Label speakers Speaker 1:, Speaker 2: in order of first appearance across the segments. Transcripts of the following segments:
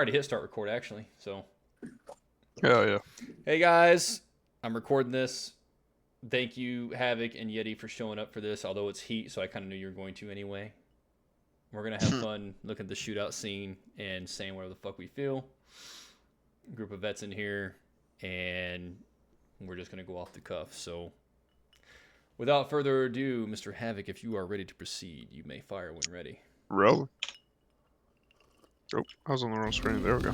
Speaker 1: Already hit start record actually, so.
Speaker 2: Yeah.
Speaker 1: Hey guys, I'm recording this. Thank you, Havoc and Yeti, for showing up for this, although it's heat, so I kind of knew you were going to anyway. We're going to have fun looking at the shootout scene and saying whatever the fuck we feel. A group of vets in here, and we're just going to go off the cuff. So, without further ado, Mr. Havoc, if you are ready to proceed, you may fire when ready.
Speaker 2: Really? Oh, I was on the wrong screen. There we go.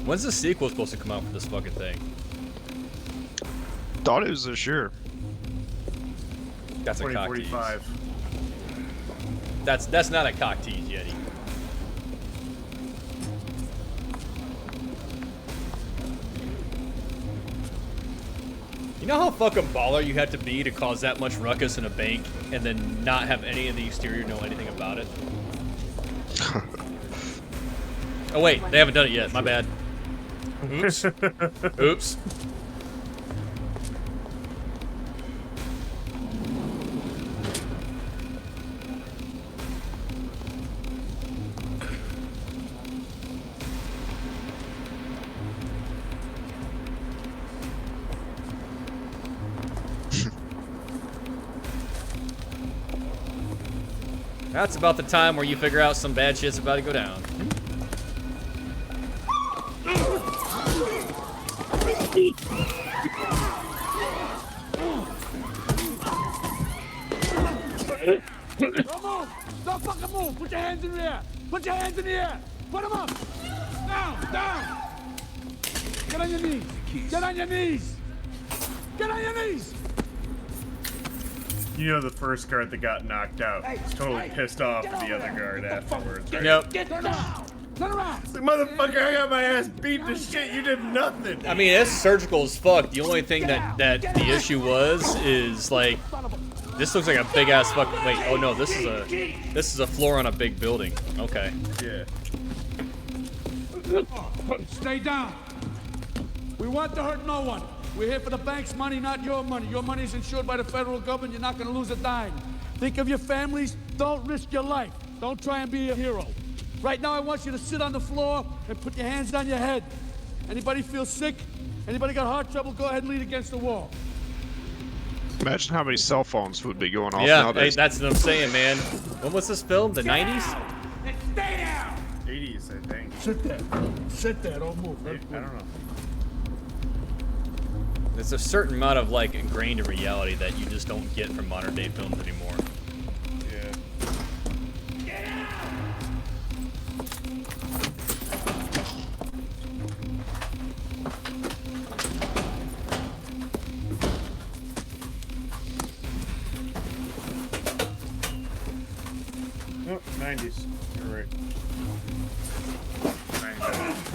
Speaker 1: When's the sequel supposed to come out for this fucking thing?
Speaker 2: Thought it was this year.
Speaker 1: That's a cock tease.
Speaker 3: 2045.
Speaker 1: That's not a cock tease, Yeti. You know how fucking baller you have to be to cause that much ruckus in a bank and then not have any of the exterior know anything about it? Oh wait, they haven't done it yet. My bad. Oops. Oops. That's about the time where you figure out some bad shit's about to go down.
Speaker 4: Don't move! Don't fucking move! Put your hands in the air! Put your hands in the air! Put them up! Down! Down! Get on your knees! Get on your knees! Get on your knees!
Speaker 3: You know the first guard that got knocked out was totally pissed off at the other guard afterwards. Right?
Speaker 1: Yep.
Speaker 4: Get down! Turn around!
Speaker 3: It's like, motherfucker, I got my ass beat to shit. You did nothing.
Speaker 1: I mean, it's surgical as fuck. The only thing that the issue was is like, this looks like a big ass fuck. Wait, oh no, this is a floor on a big building. Okay.
Speaker 3: Yeah.
Speaker 4: Stay down! We want to hurt no one. We're here for the bank's money, not your money. Your money is insured by the federal government. You're not going to lose a dime. Think of your families. Don't risk your life. Don't try and be a hero. Right now, I want you to sit on the floor and put your hands on your head. Anybody feel sick? Anybody got heart trouble? Go ahead and lean against the wall.
Speaker 2: Imagine how many cell phones would be going off
Speaker 1: Yeah, hey,
Speaker 2: nowadays.
Speaker 1: that's what I'm saying, man. When was this filmed? The 90s?
Speaker 4: Stay down!
Speaker 3: 80s, I think.
Speaker 4: Sit there. Sit there. Don't move.
Speaker 3: I don't know.
Speaker 1: There's a certain amount of like ingrained in reality that you just don't get from modern day films anymore.
Speaker 3: Yeah.
Speaker 4: Get out!
Speaker 3: Nope, 90s. You're right.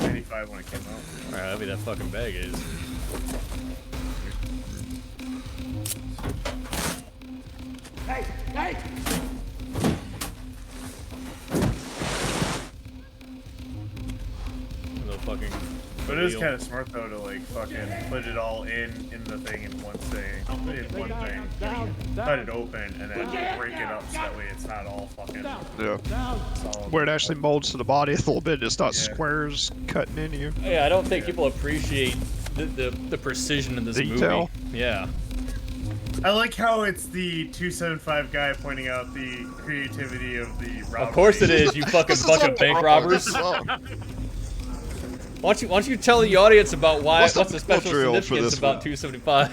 Speaker 3: 95 when it came out.
Speaker 1: Alright, that'll be that fucking bag is.
Speaker 4: Hey! Hey!
Speaker 1: The fucking.
Speaker 3: But it is kind of smart though to like fucking put it all in the thing in one thing, cut it open, and then break it up so that way it's not all fucking
Speaker 2: Yeah.
Speaker 3: solid.
Speaker 2: Where it actually molds to the body a little bit. It's not squares cutting into you.
Speaker 1: Yeah, I don't think people appreciate the precision in this
Speaker 2: Detail.
Speaker 1: movie. Yeah.
Speaker 3: I like how it's the 275 guy pointing out the creativity of the robbery.
Speaker 1: Of course it is, you fucking bunch of bank robbers. Why don't you tell the audience about what's the special significance about 275?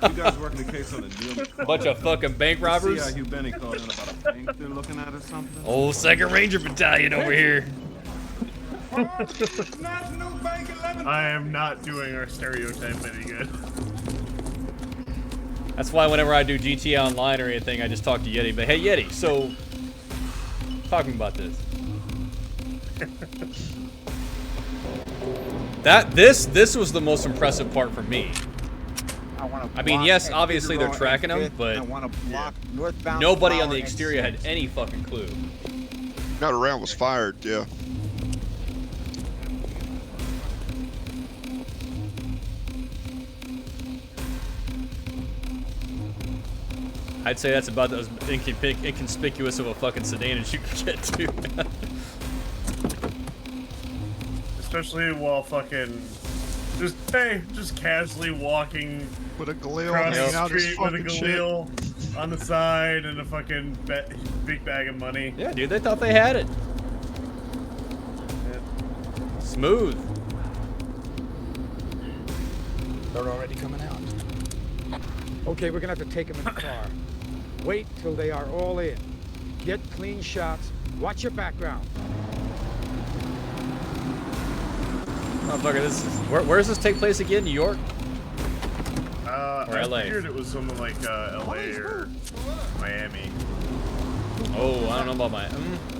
Speaker 5: You guys working the case on a deal?
Speaker 1: Bunch of fucking bank robbers.
Speaker 5: See how Hugh Benny called in about a bank they're looking at or something?
Speaker 1: Oh, 2nd Ranger Battalion over here.
Speaker 3: I am not doing our stereotype any good.
Speaker 1: That's why whenever I do GTA Online or anything, I just talk to Yeti. But hey, Yeti, so talking about this. This was the most impressive part for me. I mean, yes, obviously they're tracking them, but nobody on the exterior had any fucking clue.
Speaker 2: Not a round was fired, yeah.
Speaker 1: I'd say that's about as inconspicuous of a fucking sedan as you can get to.
Speaker 3: especially while fucking just casually walking
Speaker 2: With a Galil
Speaker 3: across
Speaker 2: hanging
Speaker 3: the
Speaker 2: out his
Speaker 3: street with a
Speaker 2: fucking shit.
Speaker 3: Galil on the side and a fucking big bag of money.
Speaker 1: Yeah, dude, they thought they had it. Smooth.
Speaker 6: They're already coming out. Okay, we're gonna have to take them in the car. Wait till they are all in. Get clean shots. Watch your background.
Speaker 1: Motherfucker, this is, where does this take place again? New York? Or
Speaker 3: I
Speaker 1: LA?
Speaker 3: figured it was something like LA or Miami.
Speaker 1: Oh, I don't know about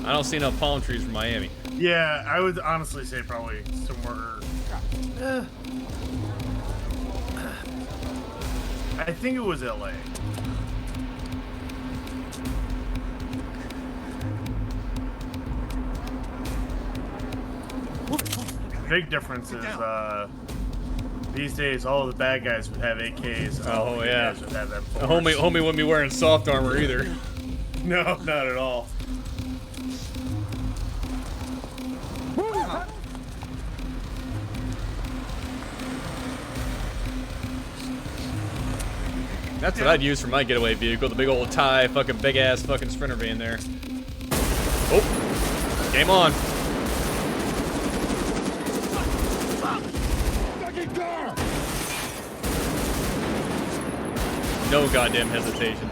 Speaker 1: I don't see enough palm trees from Miami.
Speaker 3: Yeah, I would honestly say probably somewhere. I think it was LA. Big difference is these days all the bad guys would have AKs. All
Speaker 1: Oh
Speaker 3: the good
Speaker 1: yeah.
Speaker 3: guys would have M4s.
Speaker 1: Homie wouldn't be wearing soft armor either.
Speaker 3: No, not at all.
Speaker 1: That's what I'd use for my getaway vehicle, the big old tie, fucking big ass fucking sprinter van there. Oh, game on. No goddamn hesitation.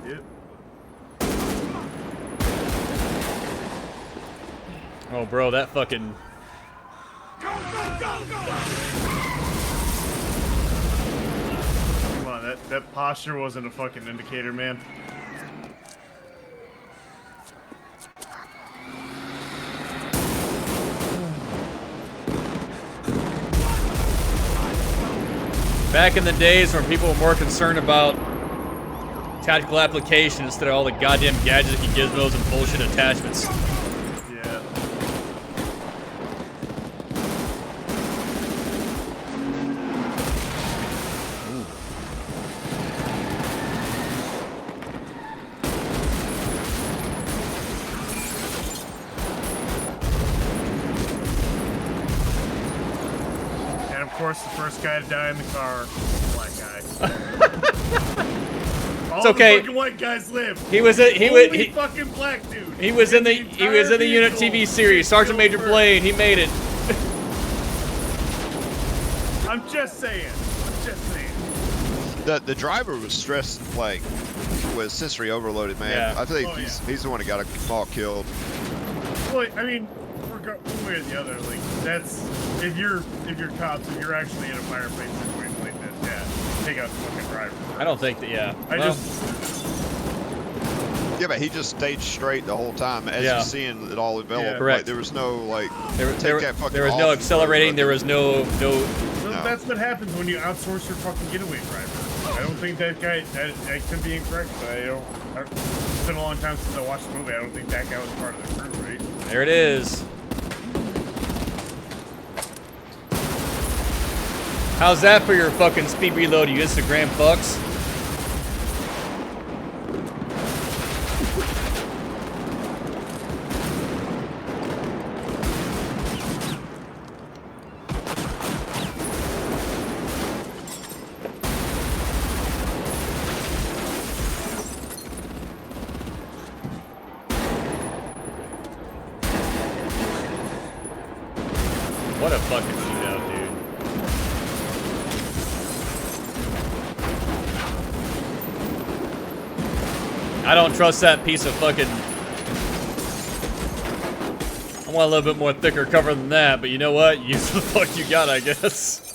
Speaker 3: Yep.
Speaker 1: Oh, bro, that fucking.
Speaker 3: Come on, that posture wasn't a fucking indicator, man.
Speaker 1: Back in the days when people were more concerned about tactical application instead of all the goddamn gadgets and gizmos and bullshit attachments.
Speaker 3: Yeah. And of course, the first guy to die in the car, black guy. All
Speaker 1: okay.
Speaker 3: the fucking white guys live.
Speaker 1: He was
Speaker 3: Only fucking black dude.
Speaker 1: he was in the
Speaker 3: entire
Speaker 1: unit
Speaker 3: vehicle
Speaker 1: TV series Sergeant Major
Speaker 3: killed
Speaker 1: Blade. He made it.
Speaker 3: first. I'm just saying.
Speaker 2: The driver was stressed, like, was sensory overloaded, man.
Speaker 1: Yeah.
Speaker 2: I think
Speaker 3: Oh,
Speaker 2: he's the one that got them all killed.
Speaker 3: Well, I mean, one way or the other, like that's if you're cops, if you're actually in a firefight situation like this, yeah, take out the fucking driver.
Speaker 1: I don't think that. Yeah.
Speaker 3: I
Speaker 1: Well,
Speaker 2: Yeah, but he just stayed straight the whole time as
Speaker 1: Yeah.
Speaker 2: you're seeing it all develop.
Speaker 3: Yeah.
Speaker 2: Like,
Speaker 1: Correct.
Speaker 2: there was no, like,
Speaker 1: there
Speaker 2: that fucking
Speaker 1: was no
Speaker 2: off.
Speaker 1: accelerating. There was no.
Speaker 3: So that's what happens when you outsource your fucking getaway driver. I don't think that guy. I could be incorrect, but it's been a long time since I watched the movie. I don't think that guy was part of the crew, right?
Speaker 1: There it is. How's that for your fucking speed reload, you Instagram fucks? What a fucking shootout, dude. I don't trust that piece of fucking... I want a little bit more thicker cover than that, but you know what? Use the fuck you got, I guess.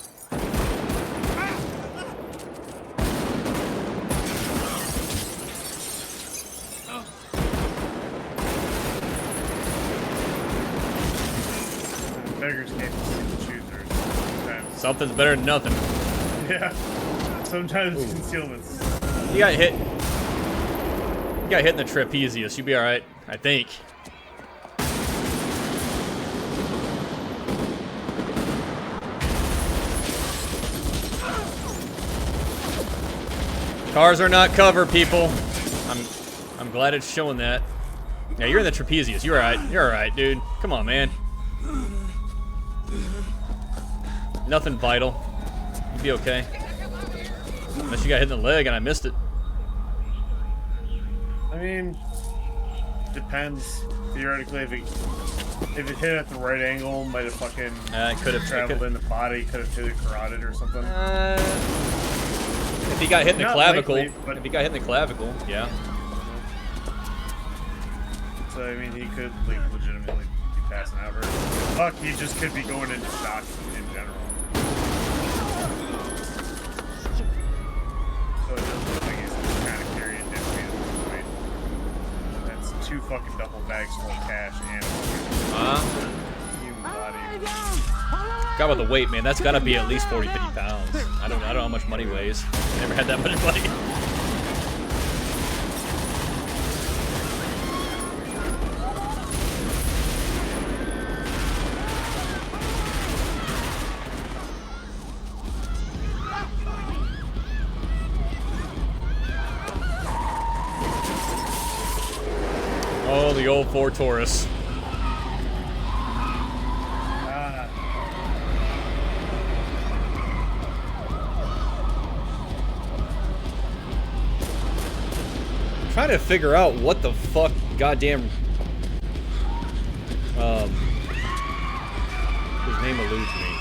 Speaker 3: Beggars can't be choosers. Sometimes.
Speaker 1: Something's better than nothing.
Speaker 3: Yeah. Sometimes concealment's.
Speaker 1: You got hit. You got hit in the trapezius. You'll be alright, I think. Cars are not cover, people. I'm glad it's showing that. Yeah, you're in the trapezius. You're alright. You're alright, dude. Come on, man. Nothing vital. You'll be okay. Unless you got hit in the leg and I missed it.
Speaker 3: I mean, depends. Theoretically, if it hit at the right angle, might have fucking
Speaker 1: It could have
Speaker 3: traveled in the body, could have hit the carotid or something.
Speaker 1: If he got hit in the
Speaker 3: Not
Speaker 1: clavicle,
Speaker 3: likely, but-
Speaker 1: if he got hit in the clavicle, yeah.
Speaker 3: So I mean, he could like legitimately be passing out, or fuck, he just could be going into shock in general. So it does look like he's kind of carrying a dead weight at this point. That's 2 fucking duffel bags full of cash and human body.
Speaker 1: Forgot about the weight, man. That's gotta be at least 40, 50 pounds. I don't know how much money weighs. Never had that much money. Oh, the old Ford Taurus. I'm trying to figure out what the fuck goddamn his name eludes me.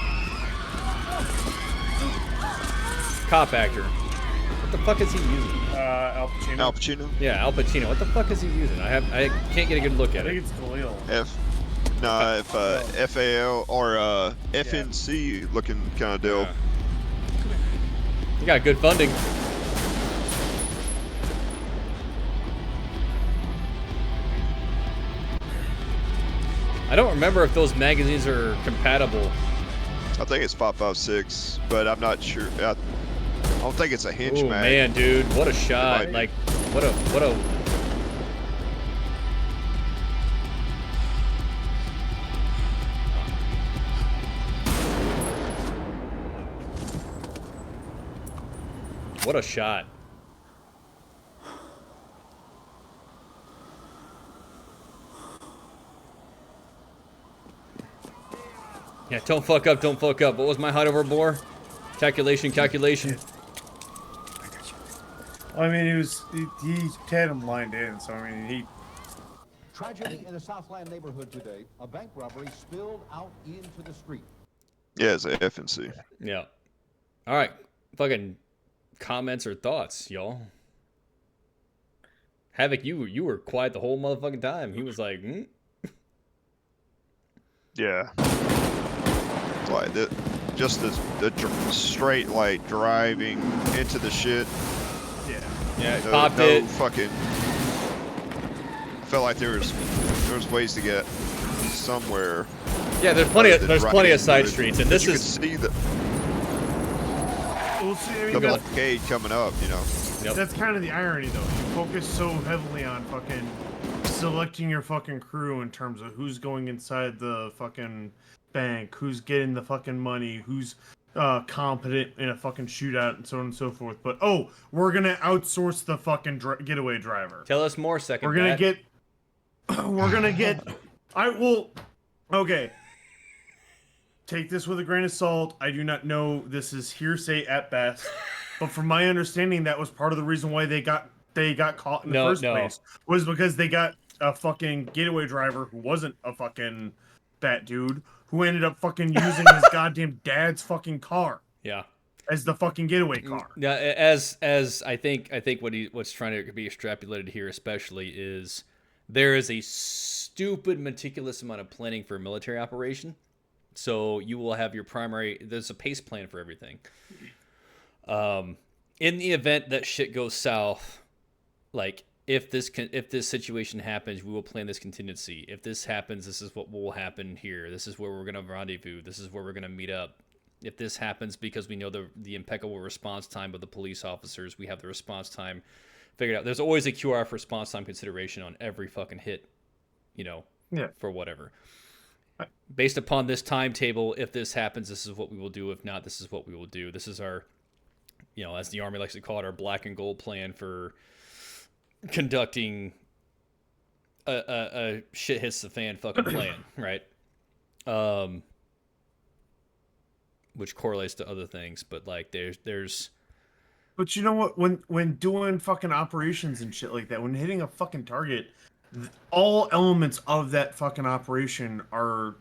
Speaker 1: Cop actor. What the fuck is he using?
Speaker 3: Al Pacino.
Speaker 2: Al Pacino.
Speaker 1: Yeah, Al Pacino. What the fuck is he using? I can't get a good look
Speaker 3: I
Speaker 1: at
Speaker 3: think
Speaker 1: it.
Speaker 3: it's Khalil.
Speaker 2: FAL or FNC looking kind of deal.
Speaker 1: Yeah. You got good funding. I don't remember if those magazines are compatible.
Speaker 2: I think it's 5.56, but I'm not sure. I don't think it's a hinge
Speaker 1: Oh
Speaker 2: mag.
Speaker 1: man, dude, what a shot!
Speaker 2: Might-
Speaker 1: Like, what a what a shot! Yeah, don't fuck up, don't fuck up. What was my height over bore? Calculation.
Speaker 3: I mean, he had him lined in, so I mean, he.
Speaker 7: Tragedy in a Southland neighborhood today. A bank robbery spilled out into the street.
Speaker 2: Yeah, it's a FNC.
Speaker 1: Yeah. All right. Fucking comments or thoughts, y'all. Havoc, you were quiet the whole motherfucking time. He was like,
Speaker 2: Yeah. It's like just the straight like driving into the shit.
Speaker 1: yeah,
Speaker 2: No,
Speaker 1: popped
Speaker 2: no
Speaker 1: it.
Speaker 2: fucking. Felt like there was ways to get somewhere.
Speaker 1: Yeah, there's plenty of
Speaker 2: Right
Speaker 1: side
Speaker 2: into it.
Speaker 1: streets, and
Speaker 2: But
Speaker 1: this
Speaker 2: you
Speaker 1: is
Speaker 2: could see the
Speaker 3: We'll see. I mean,
Speaker 2: blockade coming up. You know.
Speaker 1: Yep.
Speaker 3: that's kind of the irony, though. You focus so heavily on fucking selecting your fucking crew in terms of who's going inside the fucking bank, who's getting the fucking money, who's competent in a fucking shootout, and so on and so forth. But oh, we're gonna outsource the fucking getaway driver.
Speaker 1: Tell us more, second.
Speaker 3: We're gonna
Speaker 1: Bat.
Speaker 3: get. We're gonna get. I will. Okay. Take this with a grain of salt. I do not know. This is hearsay at best. But from my understanding, that was part of the reason why they got caught in the first place. Was because they got a fucking getaway driver who wasn't a fucking fat dude who ended up fucking using his goddamn dad's fucking car
Speaker 1: Yeah.
Speaker 3: as the fucking getaway car.
Speaker 1: Yeah, as I think what's trying to be extrapolated here especially is there is a stupid meticulous amount of planning for a military operation. So you will have your primary, there's a pace plan for everything. In the event that shit goes south, like if this situation happens, we will plan this contingency. If this happens, this is what will happen here. This is where we're going to rendezvous. This is where we're going to meet up. If this happens because we know the impeccable response time of the police officers, we have the response time figured out. There's always a QRF response time consideration on every fucking hit, for whatever. Based upon this timetable, if this happens, this is what we will do. If not, this is what we will do. This is our, as the Army likes to call it, our black and gold plan for conducting a shit hits the fan fucking plan, right? Which correlates to other things, but like there's
Speaker 3: But you know what? When doing fucking operations and shit like that, when hitting a fucking target, all elements of that fucking operation are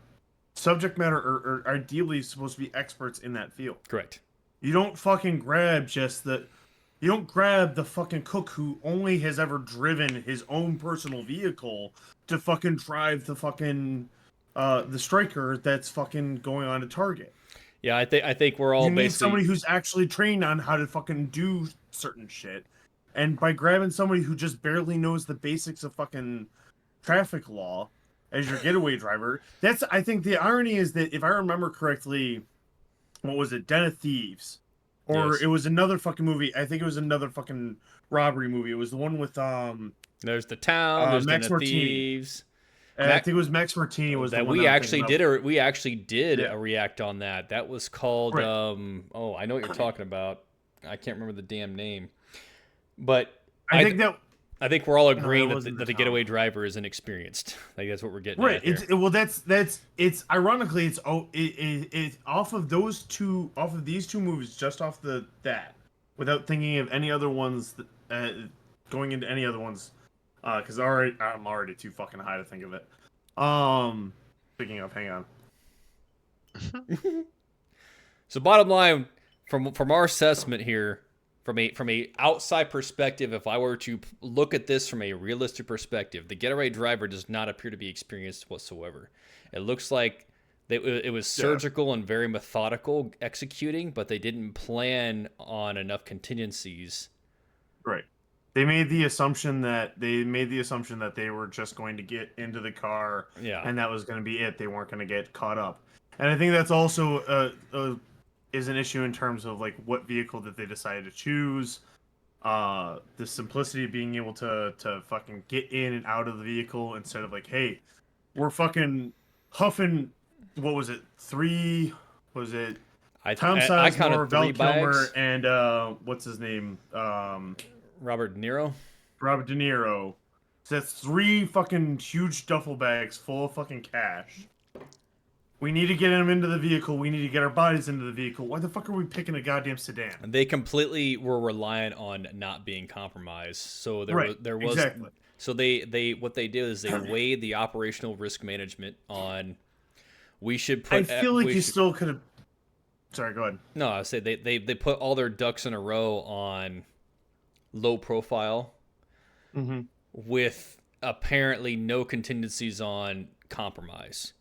Speaker 3: subject matter or ideally supposed to be experts in that field.
Speaker 1: correct.
Speaker 3: You don't fucking grab you don't grab the fucking cook who only has ever driven his own personal vehicle to fucking drive the fucking the striker that's fucking going on to target.
Speaker 1: Yeah, I think we're all
Speaker 3: You need
Speaker 1: basically
Speaker 3: somebody who's actually trained on how to fucking do certain shit. And by grabbing somebody who just barely knows the basics of fucking traffic law as your getaway driver, I think the irony is that if I remember correctly, what was it, Den of Thieves? Or
Speaker 1: Yes.
Speaker 3: it was another fucking movie. I think it was another fucking robbery movie. It was the one with
Speaker 1: there's the town, there's
Speaker 3: Max
Speaker 1: the
Speaker 3: Martini.
Speaker 1: Thieves.
Speaker 3: I think it was Max Martini was the
Speaker 1: That
Speaker 3: one
Speaker 1: we
Speaker 3: I'm
Speaker 1: actually
Speaker 3: thinking
Speaker 1: did
Speaker 3: of.
Speaker 1: we actually did
Speaker 3: Yeah.
Speaker 1: a react on that. That was called
Speaker 3: Right.
Speaker 1: oh, I know what you're talking about. I can't remember the damn name. But
Speaker 3: I think that
Speaker 1: I think we're all
Speaker 3: it
Speaker 1: agreeing that
Speaker 3: wasn't
Speaker 1: the
Speaker 3: the
Speaker 1: getaway
Speaker 3: town.
Speaker 1: driver is inexperienced. Like that's what we're getting
Speaker 3: right.
Speaker 1: at here.
Speaker 3: It's ironically it's off of these two movies, just off that, without thinking of any other ones going into any other ones, because I'm already too fucking high to think of it. Speaking of, hang on.
Speaker 1: So bottom line, from our assessment here, from a outside perspective, if I were to look at this from a realistic perspective, the getaway driver does not appear to be experienced whatsoever. It looks like it was surgical and very methodical executing, but they didn't plan on enough contingencies.
Speaker 3: Right. They made the assumption that they were just going to get into the car,
Speaker 1: Yeah.
Speaker 3: and that was going to be it. They weren't going to get caught up. And I think that's also is an issue in terms of like what vehicle that they decided to choose. The simplicity of being able to fucking get in and out of the vehicle instead of like, hey, we're fucking huffing. What was it? Tom
Speaker 1: I
Speaker 3: Sizemore,
Speaker 1: counted
Speaker 3: Val
Speaker 1: 3
Speaker 3: Kilmer,
Speaker 1: bags.
Speaker 3: and what's his name?
Speaker 1: Robert De Niro.
Speaker 3: Robert De Niro. So that's 3 fucking huge duffel bags full of fucking cash. We need to get them into the vehicle. We need to get our bodies into the vehicle. Why the fuck are we picking a goddamn sedan?
Speaker 1: And they completely were reliant on not being compromised. So there was
Speaker 3: exactly.
Speaker 1: So they what they did is they weighed the operational risk management on. We should put.
Speaker 3: I feel like you still could have. Sorry, go ahead.
Speaker 1: No, I say they put all their ducks in a row on low profile, with apparently no contingencies on compromise.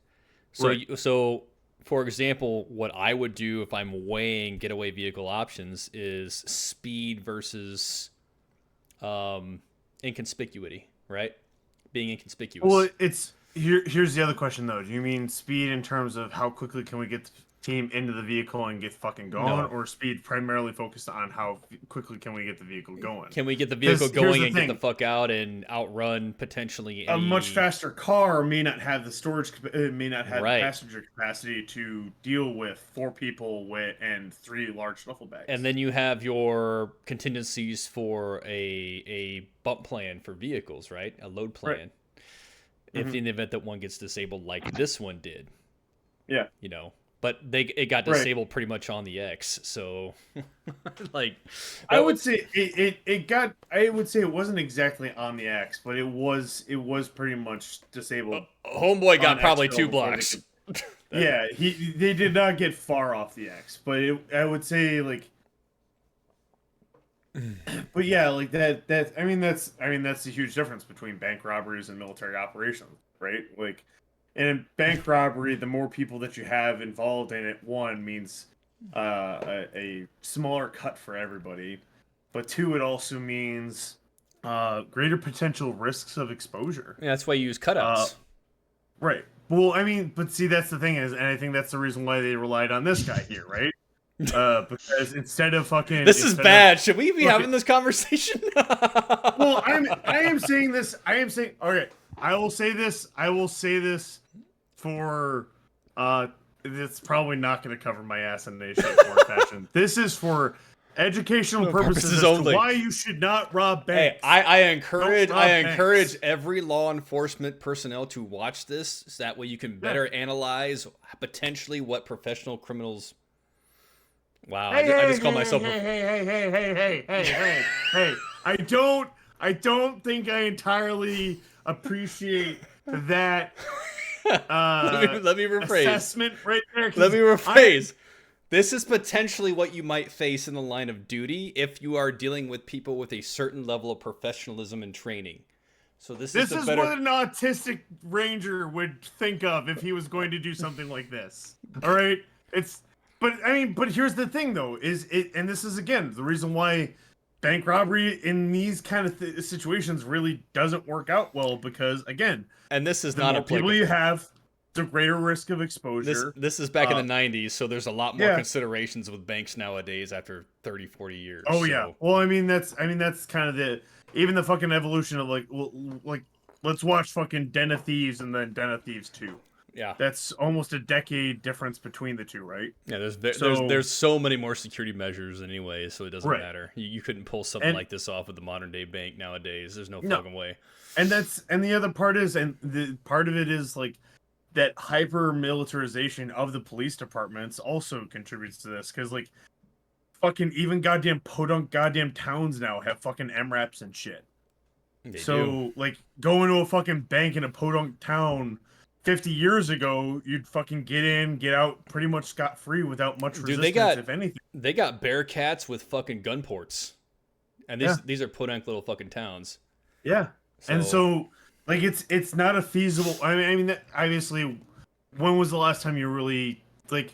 Speaker 1: So
Speaker 3: Right.
Speaker 1: so for example, what I would do if I'm weighing getaway vehicle options is speed versus inconspicuity, right? Being inconspicuous.
Speaker 3: Well, here's the other question though. Do you mean speed in terms of how quickly can we get the team into the vehicle and get fucking going,
Speaker 1: No.
Speaker 3: or speed primarily focused on how quickly can we get the vehicle going?
Speaker 1: Can we get the vehicle
Speaker 3: Because here's
Speaker 1: going
Speaker 3: the
Speaker 1: and get the
Speaker 3: thing.
Speaker 1: fuck out and outrun potentially
Speaker 3: A
Speaker 1: any...
Speaker 3: much faster car may not have the may not have
Speaker 1: Right.
Speaker 3: the passenger capacity to deal with 4 people and 3 large duffel bags.
Speaker 1: And then you have your contingencies for a bump plan for vehicles, right? A load plan.
Speaker 3: Right.
Speaker 1: If in the event that one gets disabled like this one did.
Speaker 3: Yeah.
Speaker 1: You know. But it got
Speaker 3: Right.
Speaker 1: disabled pretty much on the X, so like
Speaker 3: I would say I would say it wasn't exactly on the X, but it was pretty much disabled.
Speaker 1: Homeboy got
Speaker 3: on
Speaker 1: probably
Speaker 3: X
Speaker 1: 2
Speaker 3: before
Speaker 1: blocks.
Speaker 3: Yeah, they did not get far off the X, but I would say like, but yeah, like that's the huge difference between bank robberies and military operations, right? Like, and in bank robbery, the more people that you have involved in it, 1 means a smaller cut for everybody, but 2, it also means greater potential risks of exposure.
Speaker 1: Yeah, that's why you use cutouts.
Speaker 3: Right. Well, I mean, but see, that's the thing is, and I think that's the reason why they relied on this guy here, right? Because instead of fucking,
Speaker 1: This is
Speaker 3: instead
Speaker 1: bad.
Speaker 3: of-
Speaker 1: Should we be
Speaker 3: Look,
Speaker 1: having this conversation?
Speaker 3: Well, I am saying this. Okay. I will say this for it's probably not going to cover my ass in any shape, form, or fashion. This is for educational
Speaker 1: For
Speaker 3: purposes
Speaker 1: purposes
Speaker 3: as
Speaker 1: only.
Speaker 3: to why you should not rob
Speaker 1: Hey,
Speaker 3: banks.
Speaker 1: I encourage
Speaker 3: Don't rob
Speaker 1: encourage
Speaker 3: banks.
Speaker 1: every law enforcement personnel to watch this, so that way you can better analyze potentially what professional criminals. Wow, I just called myself.
Speaker 3: Hey. I don't think I entirely appreciate that
Speaker 1: Let me rephrase.
Speaker 3: assessment right there.
Speaker 1: Let me rephrase. This is potentially what you might face in the line of duty if you are dealing with people with a certain level of professionalism and training. So this
Speaker 3: This
Speaker 1: is
Speaker 3: is
Speaker 1: the better.
Speaker 3: what an autistic ranger would think of if he was going to do something like this. All right, but here's the thing though, and this is again the reason why bank robbery in these kind of situations really doesn't work out well, because again,
Speaker 1: And this is
Speaker 3: the
Speaker 1: not
Speaker 3: more
Speaker 1: applicable.
Speaker 3: people you have, the greater risk of exposure.
Speaker 1: This is back in the 90s, so there's a lot more
Speaker 3: yeah.
Speaker 1: considerations with banks nowadays after 30, 40 years.
Speaker 3: Oh
Speaker 1: so.
Speaker 3: yeah. Well, I mean that's kind of even the fucking evolution of like let's watch fucking Den of Thieves and then Den of Thieves 2.
Speaker 1: Yeah.
Speaker 3: That's almost a decade difference between the two, right?
Speaker 1: Yeah, there's so many more security measures anyway, so it doesn't matter. You couldn't pull something like this off with the modern day bank nowadays. There's no fucking way.
Speaker 3: And the other part is, and the part of it is like that hyper militarization of the police departments also contributes to this, because like fucking even goddamn podunk goddamn towns now have fucking MRAPs and shit.
Speaker 1: They
Speaker 3: so
Speaker 1: do.
Speaker 3: like going to a fucking bank in a podunk town 50 years ago, you'd fucking get in, get out pretty much scot-free without much resistance, if anything.
Speaker 1: They got Bearcats with fucking gun ports. And these are podunk little fucking towns.
Speaker 3: Yeah. And so like it's not a feasible. I mean that, obviously, when was the last time you really like,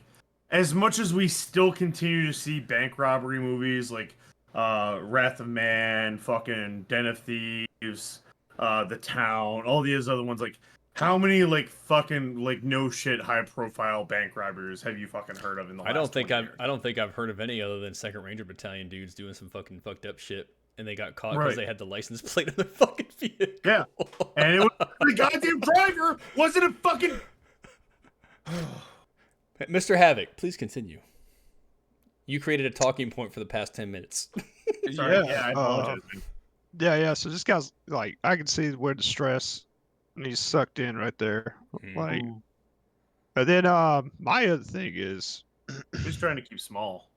Speaker 3: as much as we still continue to see bank robbery movies like Wrath of Man, fucking Den of Thieves, The Town, all these other ones, like how many like fucking like no shit high profile bank robberies have you fucking heard of in the last 20 years?
Speaker 1: I don't think I've heard of any other than Second Ranger Battalion dudes doing some fucking fucked up shit, and they got caught because they had the license plate on their fucking vehicle.
Speaker 3: Yeah, and it was the goddamn driver wasn't a fucking.
Speaker 1: Mr. Havoc, please continue. You created a talking point for the past 10 minutes.
Speaker 3: Sorry, I apologize.
Speaker 2: Yeah. So this guy's like, I can see where the stress, and he's sucked in right there. Like, and then my other thing is,
Speaker 3: he's trying to keep small.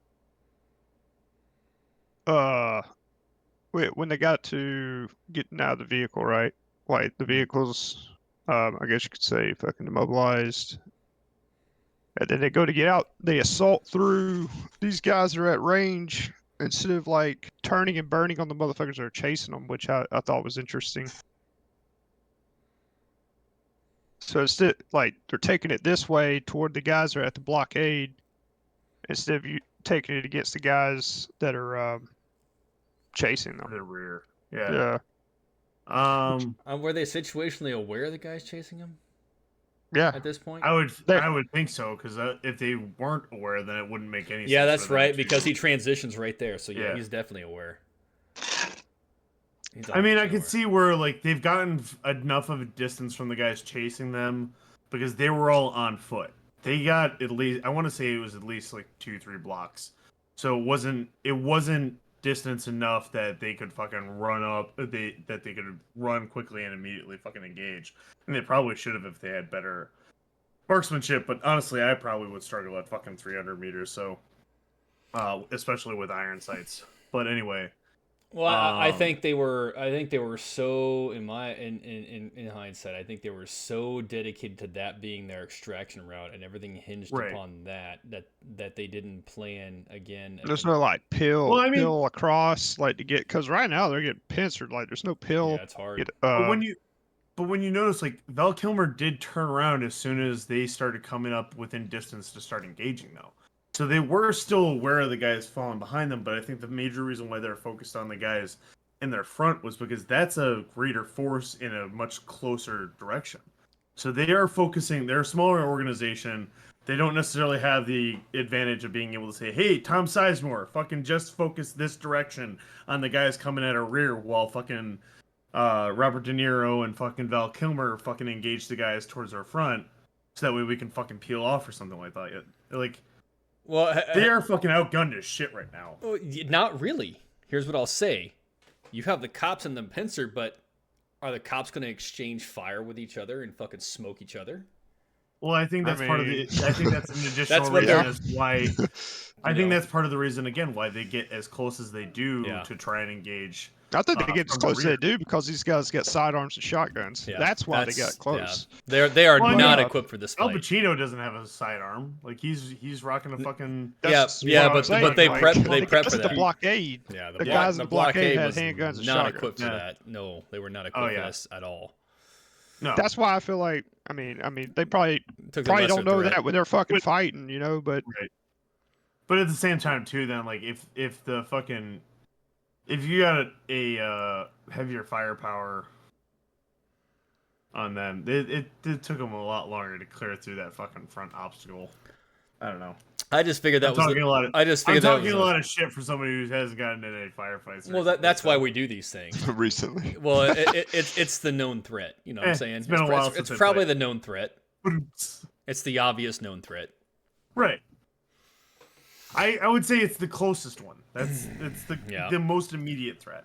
Speaker 2: when they got to getting out of the vehicle, right? Like the vehicle's, I guess you could say, fucking immobilized. And then they go to get out, they assault through. These guys are at range instead of like turning and burning on the motherfuckers that are chasing them, which I thought was interesting. So instead, like they're taking it this way toward the guys that are at the blockade, instead of you taking it against the guys that are chasing them.
Speaker 3: The rear. Yeah.
Speaker 1: Were they situationally aware the guy's chasing him?
Speaker 2: Yeah.
Speaker 1: At this point,
Speaker 3: I would think so, because if they weren't aware, then it wouldn't make any sense.
Speaker 1: Yeah, that's right, because he transitions right there. So yeah,
Speaker 3: Yeah.
Speaker 1: he's definitely aware.
Speaker 3: I mean, I could see where like they've gotten enough of a distance from the guys chasing them, because they were all on foot. They got at least, I want to say it was at least like 2-3 blocks. So it wasn't distance enough that they could fucking run up, that they could run quickly and immediately fucking engage. And they probably should have if they had better marksmanship, but honestly, I probably would struggle at fucking 300 meters, so especially with iron sights. But anyway,
Speaker 1: well, I think they were so in hindsight, I think they were so dedicated to that being their extraction route, and everything hinged upon that they didn't plan again.
Speaker 2: There's no like pill across like to get, because right now they're getting pincered. Like there's no pill.
Speaker 1: Yeah, it's hard.
Speaker 3: But when you notice, like Val Kilmer did turn around as soon as they started coming up within distance to start engaging, though. So they were still aware of the guys falling behind them, but I think the major reason why they're focused on the guys in their front was because that's a greater force in a much closer direction. So they are focusing, they're a smaller organization. They don't necessarily have the advantage of being able to say, hey, Tom Sizemore, fucking just focus this direction on the guys coming at our rear, while fucking Robert De Niro and fucking Val Kilmer fucking engage the guys towards our front, so that way we can fucking peel off or something like that. Like,
Speaker 1: Well,
Speaker 3: They are fucking outgunned as shit right now.
Speaker 1: not really. Here's what I'll say: you have the cops and the pincer, but are the cops going to exchange fire with each other and fucking smoke each other?
Speaker 3: Well, I think that's part of the. I think that's an additional
Speaker 1: That's what
Speaker 3: reason
Speaker 1: they're-
Speaker 3: as why. I
Speaker 1: You
Speaker 3: think
Speaker 1: know.
Speaker 3: that's part of the reason again why they get as close as they do
Speaker 1: Yeah.
Speaker 3: to try and engage.
Speaker 2: I think they get as
Speaker 3: from the
Speaker 2: close as
Speaker 3: rear.
Speaker 2: they do because these guys get sidearms and shotguns.
Speaker 1: Yeah,
Speaker 2: That's why they got close.
Speaker 1: Yeah. They are
Speaker 3: Well, I
Speaker 1: not
Speaker 3: mean,
Speaker 1: equipped for this
Speaker 3: Al
Speaker 1: fight.
Speaker 3: Pacino doesn't have a sidearm. Like he's rocking a fucking.
Speaker 2: That's
Speaker 1: Yeah,
Speaker 2: what I'm
Speaker 1: but
Speaker 2: saying,
Speaker 1: they
Speaker 2: like,
Speaker 1: prep
Speaker 2: the
Speaker 1: for that.
Speaker 2: blockade.
Speaker 1: Yeah,
Speaker 2: the guys in the blockade had
Speaker 1: was
Speaker 2: handguns and
Speaker 1: not
Speaker 2: shotguns.
Speaker 1: equipped for
Speaker 3: Yeah.
Speaker 1: that. No, they were not equipped for
Speaker 3: yeah.
Speaker 1: this at all.
Speaker 3: No,
Speaker 2: That's why I feel like I mean they probably
Speaker 1: Took the lesser
Speaker 2: don't know
Speaker 1: threat.
Speaker 2: that when they're fucking fighting, but
Speaker 3: right. But at the same time, too, then like if you got a heavier firepower on them, it took them a lot longer to clear through that fucking front obstacle. I don't know.
Speaker 1: I just figured that
Speaker 3: I'm
Speaker 1: was.
Speaker 3: talking a lot of.
Speaker 1: I just
Speaker 3: I'm
Speaker 1: figured that
Speaker 3: talking
Speaker 1: was
Speaker 3: a lot of shit for somebody who hasn't gotten in any firefights.
Speaker 1: Well, that's why we do these things.
Speaker 8: recently.
Speaker 1: Well, it's the known threat. You know what I'm saying?
Speaker 3: It's been a while
Speaker 1: It's
Speaker 3: since I
Speaker 1: probably
Speaker 3: played.
Speaker 1: the known threat. It's the obvious known threat.
Speaker 3: Right. I would say it's the closest one. It's the most immediate threat.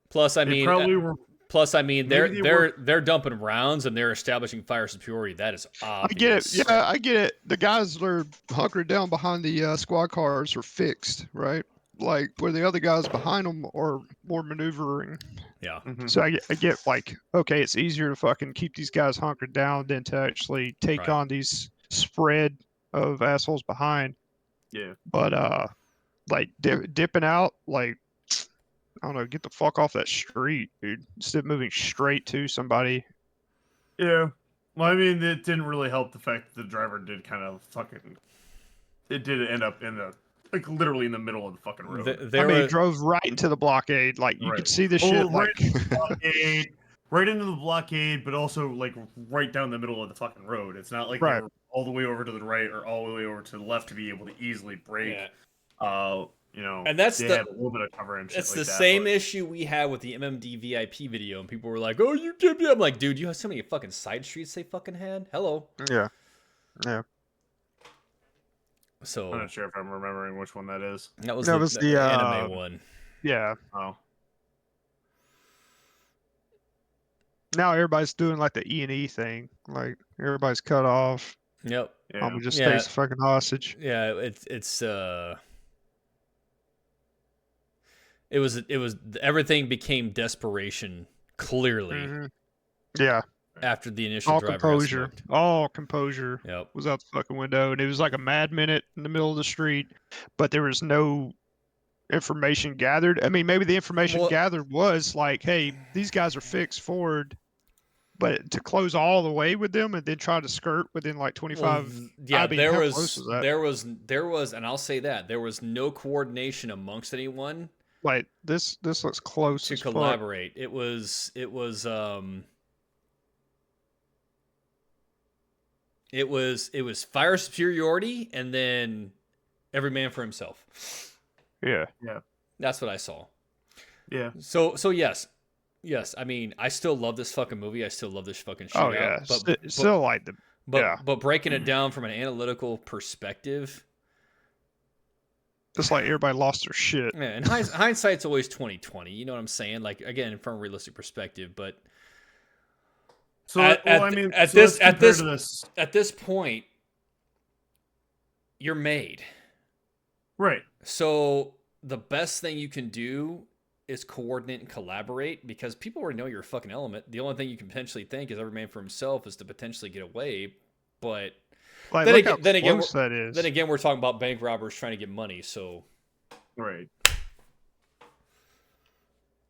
Speaker 1: Plus, I
Speaker 3: They
Speaker 1: mean,
Speaker 3: probably were. Maybe
Speaker 1: they're dumping rounds and they're establishing fire superiority. That is
Speaker 2: I
Speaker 1: obvious.
Speaker 2: get it. Yeah, I get it. The guys that are hunkered down behind the squad cars are fixed, right? Like where the other guys behind them are more maneuvering.
Speaker 1: Yeah.
Speaker 2: So I get like, okay, it's easier to fucking keep these guys hunkered down than to actually take
Speaker 1: Right.
Speaker 2: on these spread of assholes behind.
Speaker 3: Yeah.
Speaker 2: But like dipping out, like I don't know, get the fuck off that street, dude. Instead of moving straight to somebody.
Speaker 3: Yeah. Well, I mean, it didn't really help the fact that the driver did kind of fucking. It did end up in the literally in the middle of the fucking road.
Speaker 2: He drove right into the blockade. Like you could see the shit.
Speaker 3: Right into the blockade, right into the blockade, but also like right down the middle of the fucking road. It's not like they were all the way over to the right or all the way over to the left to be able to easily brake.
Speaker 1: Yeah.
Speaker 3: You know,
Speaker 1: And that's
Speaker 3: they had a little bit of cover and shit.
Speaker 1: It's
Speaker 3: like
Speaker 1: the
Speaker 3: that,
Speaker 1: same
Speaker 3: but-
Speaker 1: issue we had with the MMD VIP video, and people were like, "Oh, you did me." I'm like, dude, you have so many fucking side streets they fucking had. Hello.
Speaker 2: Yeah. Yeah.
Speaker 1: So
Speaker 3: I'm not sure if I'm remembering which one that is.
Speaker 1: that was
Speaker 2: the
Speaker 1: anime one.
Speaker 2: Yeah.
Speaker 3: Oh.
Speaker 2: Now everybody's doing like the E&E thing. Like everybody's cut off.
Speaker 1: Yep.
Speaker 3: Yeah.
Speaker 2: Just
Speaker 1: Yeah.
Speaker 2: takes the fucking hostage.
Speaker 1: Yeah. It was everything became desperation clearly
Speaker 2: Mhm. Yeah.
Speaker 1: after the initial
Speaker 2: All
Speaker 1: driver got
Speaker 2: composure.
Speaker 1: smoked.
Speaker 2: All composure
Speaker 1: Yep.
Speaker 2: was out the fucking window, and it was like a mad minute in the middle of the street, but there was no information gathered. I mean, maybe the information
Speaker 1: Well-
Speaker 2: gathered was like, hey, these guys are fixed forward, but to close all the way with them and then try to skirt within like 25.
Speaker 1: Yeah,
Speaker 2: I mean,
Speaker 1: there
Speaker 2: how
Speaker 1: was,
Speaker 2: close that?
Speaker 1: there was, and I'll say that there was no coordination amongst anyone
Speaker 2: Like this looks close
Speaker 1: to
Speaker 2: as fuck.
Speaker 1: collaborate. It was fire superiority and then every man for himself.
Speaker 2: Yeah.
Speaker 1: That's what I saw.
Speaker 3: Yeah.
Speaker 1: So yes. I mean, I still love this fucking movie. I still love this fucking shootout.
Speaker 2: Oh yeah.
Speaker 1: But
Speaker 2: Still like the. yeah.
Speaker 1: but breaking it down from an analytical perspective.
Speaker 2: Just like everybody lost their shit.
Speaker 1: Yeah, and hindsight's always 20/20. You know what I'm saying? Like again, from a realistic perspective, but
Speaker 3: So
Speaker 1: at
Speaker 3: let's compare to this.
Speaker 1: at this point, you're made.
Speaker 3: Right.
Speaker 1: So the best thing you can do is coordinate and collaborate because people already know you're a fucking element. The only thing you can potentially think is every man for himself is to potentially get away, but
Speaker 2: Like,
Speaker 1: then
Speaker 2: look
Speaker 1: again,
Speaker 2: how
Speaker 1: then again,
Speaker 2: close that is.
Speaker 1: then again, we're talking about bank robbers trying to get money. So
Speaker 3: Right.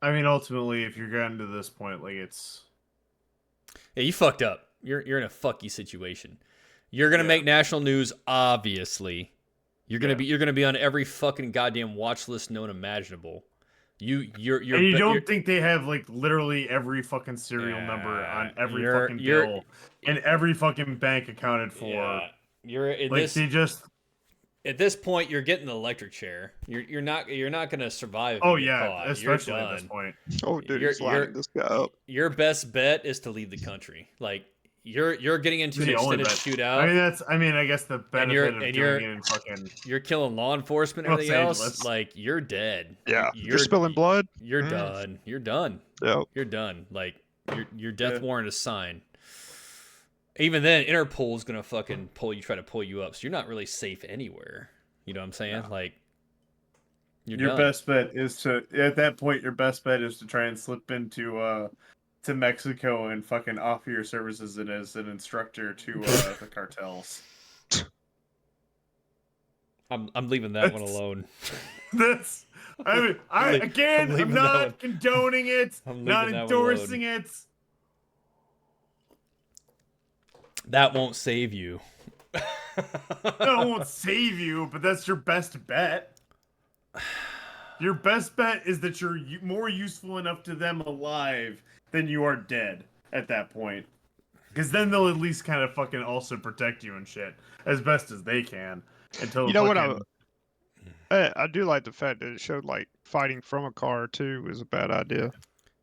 Speaker 3: I mean, ultimately, if you're getting to this point, like it's.
Speaker 1: yeah, you fucked up. You're in a fucky situation. You're gonna make national news, obviously. You're gonna be on every fucking goddamn watch list known imaginable. You're
Speaker 3: And you don't think they have like literally every fucking serial number on every fucking bill and every fucking bank accounted for.
Speaker 1: Yeah, you're in
Speaker 3: Like
Speaker 1: this.
Speaker 3: they just.
Speaker 1: At this point, you're getting the electric chair. You're not gonna survive. If
Speaker 3: Oh
Speaker 1: you get
Speaker 3: yeah,
Speaker 1: caught.
Speaker 3: especially
Speaker 1: You're
Speaker 3: at this
Speaker 1: done.
Speaker 3: point.
Speaker 2: Oh, dude,
Speaker 1: You're-
Speaker 2: he's lining
Speaker 1: you're-
Speaker 2: this guy up.
Speaker 1: Your best bet is to leave the country. Like you're getting into
Speaker 3: It's
Speaker 1: an
Speaker 3: the only
Speaker 1: extended
Speaker 3: bet.
Speaker 1: shootout.
Speaker 3: I guess the benefit of doing it in fucking
Speaker 1: You're killing law enforcement and
Speaker 3: Los
Speaker 1: everything else.
Speaker 3: Angeles.
Speaker 1: Like you're dead.
Speaker 2: Yeah, you're spilling blood.
Speaker 1: You're done. You're done.
Speaker 2: Yep.
Speaker 1: You're done. Like your death warrant is signed. Even then, Interpol is gonna fucking try to pull you up. So you're not really safe anywhere. You know what I'm saying?
Speaker 3: No.
Speaker 1: Like you're
Speaker 3: your
Speaker 1: done.
Speaker 3: best bet is to at that point your best bet is to try and slip into to Mexico and fucking offer your services as an instructor to the cartels.
Speaker 1: I'm leaving that one alone.
Speaker 3: That's I mean I'm not condoning it, not endorsing it.
Speaker 1: That won't save you.
Speaker 3: That won't save you, but that's your best bet. Your best bet is that you're more useful enough to them alive than you are dead at that point. Because then they'll at least kind of fucking also protect you and shit as best as they can. Until
Speaker 2: You know what I do like the fact that it showed like fighting from a car too was a bad idea.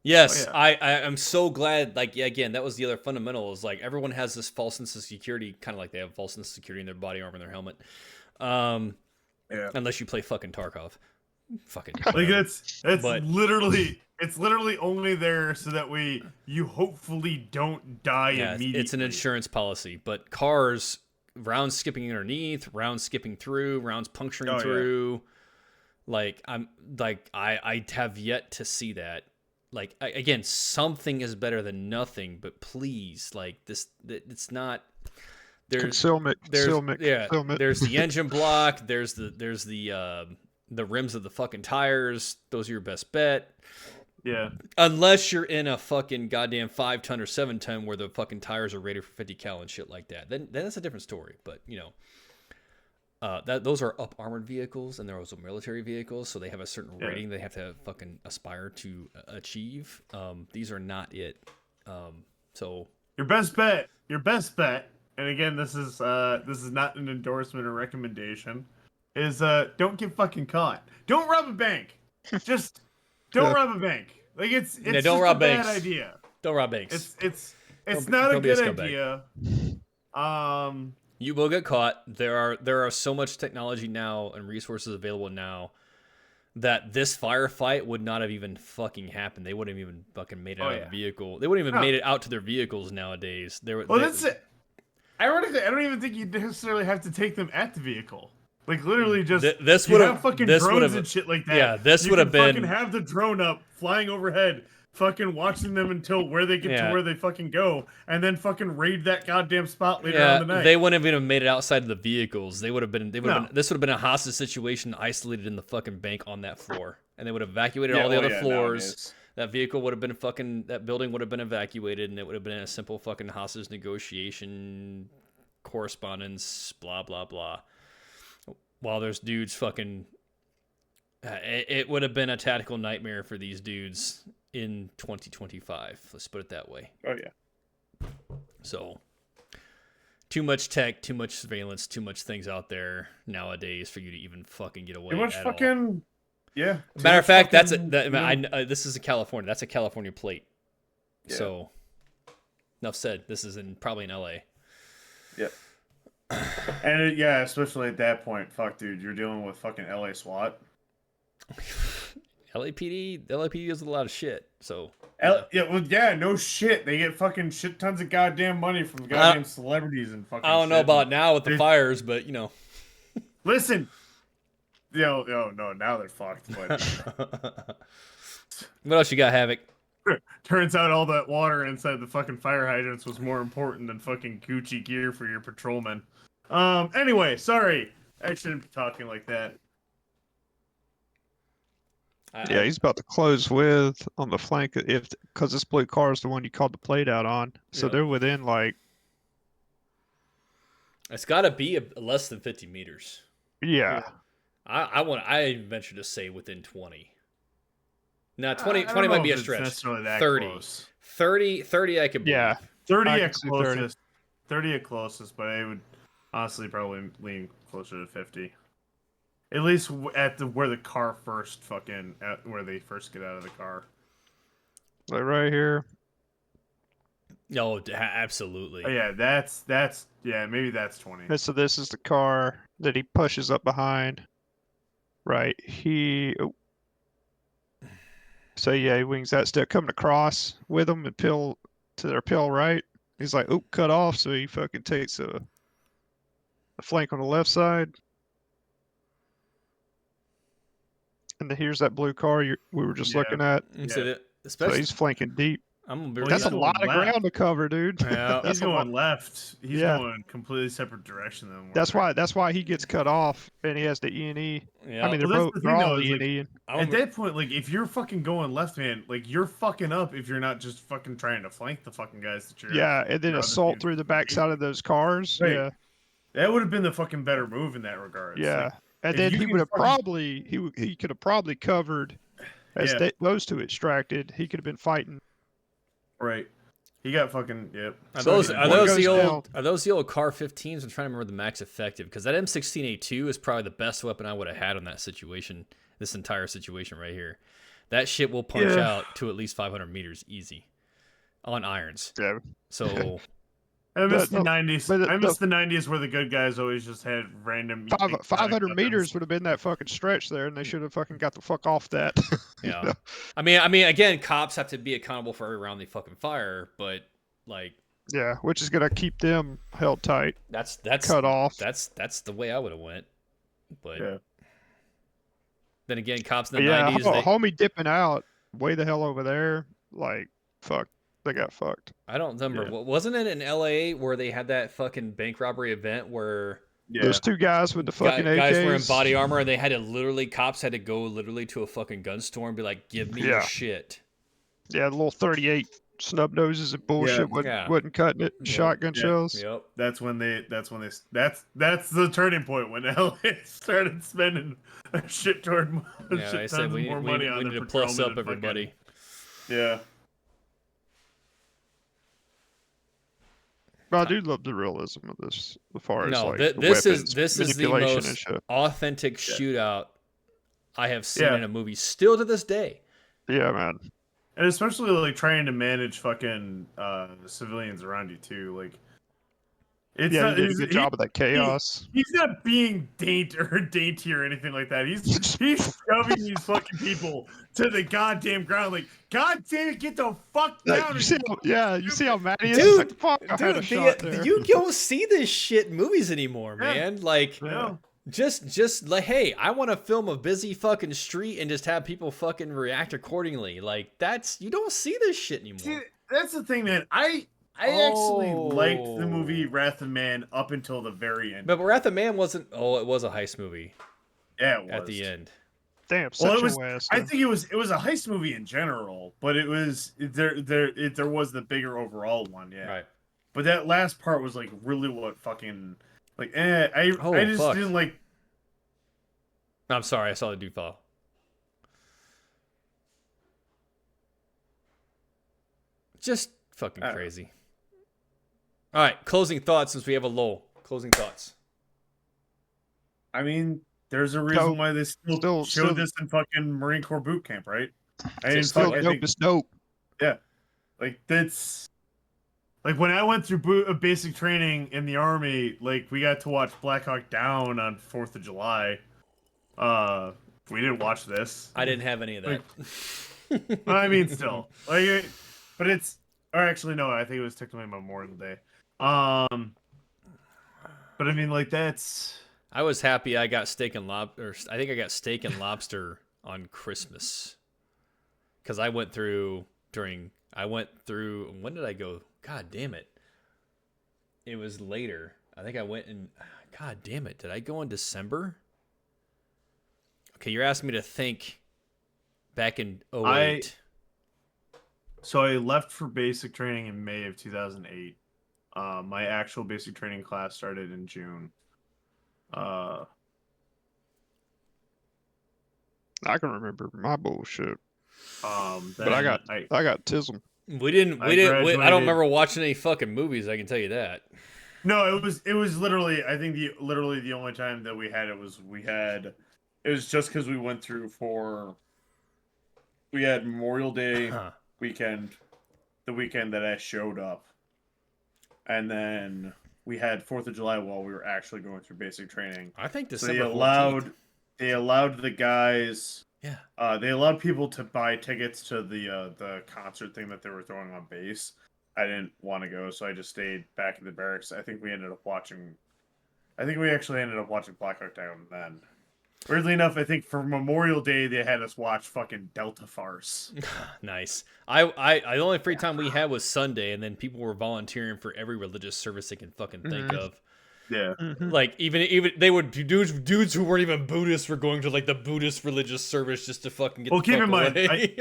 Speaker 1: Yes,
Speaker 3: Oh, yeah.
Speaker 1: I'm so glad. Like, yeah, again, that was the other fundamental. Is like everyone has this false sense of security, kind of like they have false sense of security in their body armor and their helmet.
Speaker 3: Yeah.
Speaker 1: Unless you play fucking Tarkov. Fucking.
Speaker 3: Like it's
Speaker 1: But-
Speaker 3: literally only there so that you hopefully don't die immediately.
Speaker 1: It's an insurance policy. But cars, rounds skipping underneath, rounds skipping through, rounds puncturing through. Like I have yet to see that. Like again, something is better than nothing. But please, like this, it's not.
Speaker 2: Concealment.
Speaker 1: There's
Speaker 2: Concealment.
Speaker 1: the engine block. There's the rims of the fucking tires. Those are your best bet.
Speaker 3: Yeah.
Speaker 1: Unless you're in a fucking goddamn 5-ton or 7-ton where the fucking tires are rated for 50 cal and shit like that. Then that's a different story. But you know, those are up armored vehicles and they're also military vehicles, so they have a certain rating they have to fucking aspire to achieve. These are not it. So
Speaker 3: your best bet, and again, this is not an endorsement or recommendation, is don't get fucking caught. Don't rob a bank. Just don't rob a bank. Like it's
Speaker 1: don't
Speaker 3: just
Speaker 1: rob
Speaker 3: a bad
Speaker 1: banks.
Speaker 3: idea.
Speaker 1: Don't rob banks.
Speaker 3: It's
Speaker 1: Don't
Speaker 3: not a
Speaker 1: be a
Speaker 3: good
Speaker 1: scumbag.
Speaker 3: idea.
Speaker 1: You will get caught. There are so much technology now and resources available now that this firefight would not have even fucking happened. They wouldn't have even fucking made it out of the vehicle. They wouldn't even made it out to their vehicles nowadays.
Speaker 3: That's it. Ironically, I don't even think you necessarily have to take them at the vehicle. Like literally, just
Speaker 1: this
Speaker 3: you
Speaker 1: would
Speaker 3: have fucking drones and shit like that.
Speaker 1: Yeah, this
Speaker 3: you
Speaker 1: would have
Speaker 3: can
Speaker 1: been.
Speaker 3: fucking have the drone up, flying overhead, fucking watching them until where they get to where they fucking go, and then fucking raid that goddamn spot later on the night.
Speaker 1: They wouldn't have even made it outside of the vehicles. They would have been. This would have been a hostage situation, isolated in the fucking bank on that floor, and they would have evacuated all the other floors. That vehicle would have been fucking. That building would have been evacuated, and it would have been a simple fucking hostage negotiation, correspondence, blah blah blah. While there's dudes fucking. It would have been a tactical nightmare for these dudes in 2025. Let's put it that way.
Speaker 3: Oh yeah.
Speaker 1: So, too much tech, too much surveillance, too much things out there nowadays for you to even fucking get away.
Speaker 3: Too much
Speaker 1: at
Speaker 3: fucking.
Speaker 1: all.
Speaker 3: Yeah.
Speaker 1: Matter of fact, this is a California. That's a California plate. Yeah. So, enough said. This is probably in LA.
Speaker 3: Yep. And especially at that point, fuck, dude, you're dealing with fucking LA SWAT.
Speaker 1: LAPD does a lot of shit. So
Speaker 3: no shit. They get fucking shit tons of goddamn money from goddamn celebrities and fucking.
Speaker 1: I don't know about now with the fires, but you know.
Speaker 3: Listen. No, now they're fucked. But
Speaker 1: what else you got, Havoc?
Speaker 3: Turns out all that water inside the fucking fire hydrants was more important than fucking Gucci gear for your patrolmen. Anyway, sorry. I shouldn't be talking like that.
Speaker 2: Yeah, he's about to close with on the flank because this blue car is the one you called the plate out on. So they're within like.
Speaker 1: It's got to be less than 50 meters.
Speaker 2: Yeah.
Speaker 1: I venture to say within 20. Now 20 might be a stretch. 30.
Speaker 3: Close.
Speaker 1: 30 I could believe.
Speaker 2: Yeah.
Speaker 3: 30 at closest. 30 at closest, but I would honestly probably lean closer to 50. At least at where the car first where they first get out of the car.
Speaker 2: Like right here.
Speaker 1: No, absolutely.
Speaker 3: Oh, yeah, yeah, maybe that's 20.
Speaker 2: And so this is the car that he pushes up behind. Right. So yeah, he wings that step coming across with him and peel to their peel right. He's like, "Oop, cut off." So he fucking takes a flank on the left side. And then here's that blue car we were just
Speaker 3: Yeah.
Speaker 2: looking at.
Speaker 1: So
Speaker 3: Yeah.
Speaker 1: that,
Speaker 2: So
Speaker 1: especially,
Speaker 2: he's flanking deep.
Speaker 1: I'm gonna be
Speaker 3: Well,
Speaker 2: That's a
Speaker 3: he's
Speaker 2: lot
Speaker 3: going
Speaker 2: of ground
Speaker 3: left.
Speaker 2: to cover, dude.
Speaker 1: Yeah.
Speaker 3: He's
Speaker 2: That's a lot.
Speaker 3: going left. He's
Speaker 2: Yeah.
Speaker 3: going completely separate direction than
Speaker 2: That's why he gets cut off and he has the E&E.
Speaker 1: Yeah.
Speaker 2: I mean,
Speaker 3: Well, that's the
Speaker 2: they're
Speaker 3: thing,
Speaker 2: all
Speaker 3: though, is, like,
Speaker 2: E&E.
Speaker 3: At that point, like, if you're fucking going left, man, like, you're fucking up if you're not just fucking trying to flank the fucking guys that you're.
Speaker 2: Yeah, and then
Speaker 3: you're
Speaker 2: assault
Speaker 3: obviously
Speaker 2: through the backside of those cars.
Speaker 3: Right.
Speaker 2: Yeah,
Speaker 3: That would have been the fucking better move in that regard.
Speaker 2: yeah.
Speaker 3: Like,
Speaker 2: And
Speaker 3: if
Speaker 2: then
Speaker 3: you
Speaker 2: he
Speaker 3: can
Speaker 2: would have
Speaker 3: fucking-
Speaker 2: probably he could have probably covered as
Speaker 3: Yeah.
Speaker 2: those two extracted. He could have been fighting.
Speaker 3: right. He got fucking
Speaker 1: Are
Speaker 2: So
Speaker 1: those
Speaker 2: yeah,
Speaker 1: are
Speaker 2: one
Speaker 1: those
Speaker 2: goes
Speaker 1: the old
Speaker 2: down.
Speaker 1: are those the old Car 15s? I'm trying to remember the max effective because that M16A2 is probably the best weapon I would have had on that situation. This entire situation right here, that shit will punch
Speaker 3: Yeah.
Speaker 1: out to at least 500 meters easy on irons.
Speaker 2: Yeah,
Speaker 1: So
Speaker 3: I miss
Speaker 2: No,
Speaker 3: the 90s.
Speaker 2: but
Speaker 3: I miss the 90s where the good guys always just had random. exotic
Speaker 2: 500
Speaker 3: weapons.
Speaker 2: meters would have been that fucking stretch there, and they should have fucking got the fuck off that. You
Speaker 1: yeah,
Speaker 2: know?
Speaker 1: I mean, again, cops have to be accountable for every round they fucking fire, but like
Speaker 2: Yeah, which is gonna keep them held tight,
Speaker 1: that's
Speaker 2: cut off.
Speaker 1: that's the way I would have went. But
Speaker 3: Yeah.
Speaker 1: then again, cops in
Speaker 2: But
Speaker 1: the
Speaker 2: yeah,
Speaker 1: 90s, they,
Speaker 2: homie dipping out way the hell over there. Like, fuck, they got fucked.
Speaker 1: I don't remember.
Speaker 2: Yeah.
Speaker 1: Wasn't it in LA where they had that fucking bank robbery event where
Speaker 3: Yeah.
Speaker 2: Those two guys with the fucking
Speaker 1: guys were in
Speaker 2: AKs.
Speaker 1: body armor and they had to literally, cops had to go literally to a fucking gun store and be like, give me your
Speaker 2: Yeah.
Speaker 1: shit.
Speaker 2: Yeah, the little 38 snub noses and bullshit
Speaker 1: Yeah.
Speaker 2: wasn't cutting it. Shotgun
Speaker 3: Yeah.
Speaker 2: shells.
Speaker 1: Yep.
Speaker 3: That's the turning point when LA started spending a shit ton
Speaker 1: Yeah, I said we
Speaker 3: more
Speaker 1: need,
Speaker 3: money
Speaker 1: we
Speaker 3: on
Speaker 1: need
Speaker 3: their
Speaker 1: to plus
Speaker 3: patrolmen
Speaker 1: up
Speaker 3: and fucking-
Speaker 1: everybody.
Speaker 3: Yeah.
Speaker 2: But I do love the realism of this, as far as
Speaker 1: No,
Speaker 2: like the
Speaker 1: this
Speaker 2: weapons,
Speaker 1: is the
Speaker 2: manipulation and
Speaker 1: most
Speaker 2: shit.
Speaker 1: authentic shootout I have seen
Speaker 3: Yeah.
Speaker 1: in a movie still to this day.
Speaker 2: Yeah, man.
Speaker 3: And especially like trying to manage fucking civilians around you too. Like, it's
Speaker 2: Yeah,
Speaker 3: not,
Speaker 2: you did a good job of that chaos.
Speaker 3: He's not being dainty or anything like that. He's shoving these fucking people to the goddamn ground. Like, god damn it, get the fuck down!
Speaker 2: You see how mad he is?
Speaker 1: Dude,
Speaker 2: He's like, fuck, I had a
Speaker 1: Dude,
Speaker 2: shot there.
Speaker 1: you don't see this shit in movies anymore,
Speaker 3: Yeah.
Speaker 1: man. Like,
Speaker 3: No.
Speaker 1: just like, hey, I want to film a busy fucking street and just have people fucking react accordingly. Like, you don't see this shit anymore.
Speaker 3: See, that's the thing, man. I actually liked the movie Wrath of Man up until the very end.
Speaker 1: But Wrath of Man wasn't. Oh, it was a heist movie
Speaker 3: Yeah, it was.
Speaker 1: at the end.
Speaker 2: Damn,
Speaker 3: Well,
Speaker 2: such
Speaker 3: it was.
Speaker 2: a ass.
Speaker 3: I think it was a heist movie in general, but there was the bigger overall one, yeah.
Speaker 1: Right.
Speaker 3: But that last part was like really what fucking like. I just
Speaker 1: fuck.
Speaker 3: didn't like.
Speaker 1: I'm sorry, I saw the dude fall. Just fucking
Speaker 3: I don't
Speaker 1: crazy. All right, closing thoughts since we have a lull. Closing thoughts.
Speaker 3: I mean, there's a reason why they still showed
Speaker 2: still-
Speaker 3: this in fucking Marine Corps boot camp, right? I
Speaker 2: It's
Speaker 3: didn't
Speaker 2: still
Speaker 3: fuck, I
Speaker 2: dope
Speaker 3: think,
Speaker 2: as dope.
Speaker 3: like that's like when I went through basic training in the army, like we got to watch Black Hawk Down on 4th of July. We didn't watch this.
Speaker 1: I didn't have any of that.
Speaker 3: I mean, still, like, but it's, or actually, no, I think it was technically Memorial Day. But I mean, like, that's,
Speaker 1: I was happy I got steak and lobster. I think I got steak and lobster on Christmas because I went through when did I go? God damn it! It was later. I think I went in. God damn it! Did I go in December? Okay, you're asking me to think back in 08.
Speaker 3: so I left for basic training in May of 2008. My actual basic training class started in June.
Speaker 2: I can remember my bullshit, but I got tism.
Speaker 1: We didn't.
Speaker 3: I
Speaker 1: I don't
Speaker 3: graduated-
Speaker 1: remember watching any fucking movies. I can tell you that.
Speaker 3: No, it was literally, I think the only time that we had it was just because we went through we had Memorial Day
Speaker 1: Huh.
Speaker 3: weekend, the weekend that I showed up. and then we had 4th of July while we were actually going through basic training.
Speaker 1: I think
Speaker 3: So
Speaker 1: December 14th.
Speaker 3: they allowed the guys.
Speaker 1: Yeah.
Speaker 3: They allowed people to buy tickets to the concert thing that they were throwing on base. I didn't want to go, so I just stayed back in the barracks. I think we actually ended up watching Black Hawk Down then. Weirdly enough, I think for Memorial Day they had us watch fucking Delta Farce.
Speaker 1: Nice. I the only free time we had was Sunday, and then people were volunteering for every religious service they can fucking think of.
Speaker 3: Yeah.
Speaker 1: Like even they would dudes who weren't even Buddhists were going to like the Buddhist religious service just to fucking get.
Speaker 3: Well,
Speaker 1: the
Speaker 3: keep
Speaker 1: fuck
Speaker 3: in mind,
Speaker 1: away.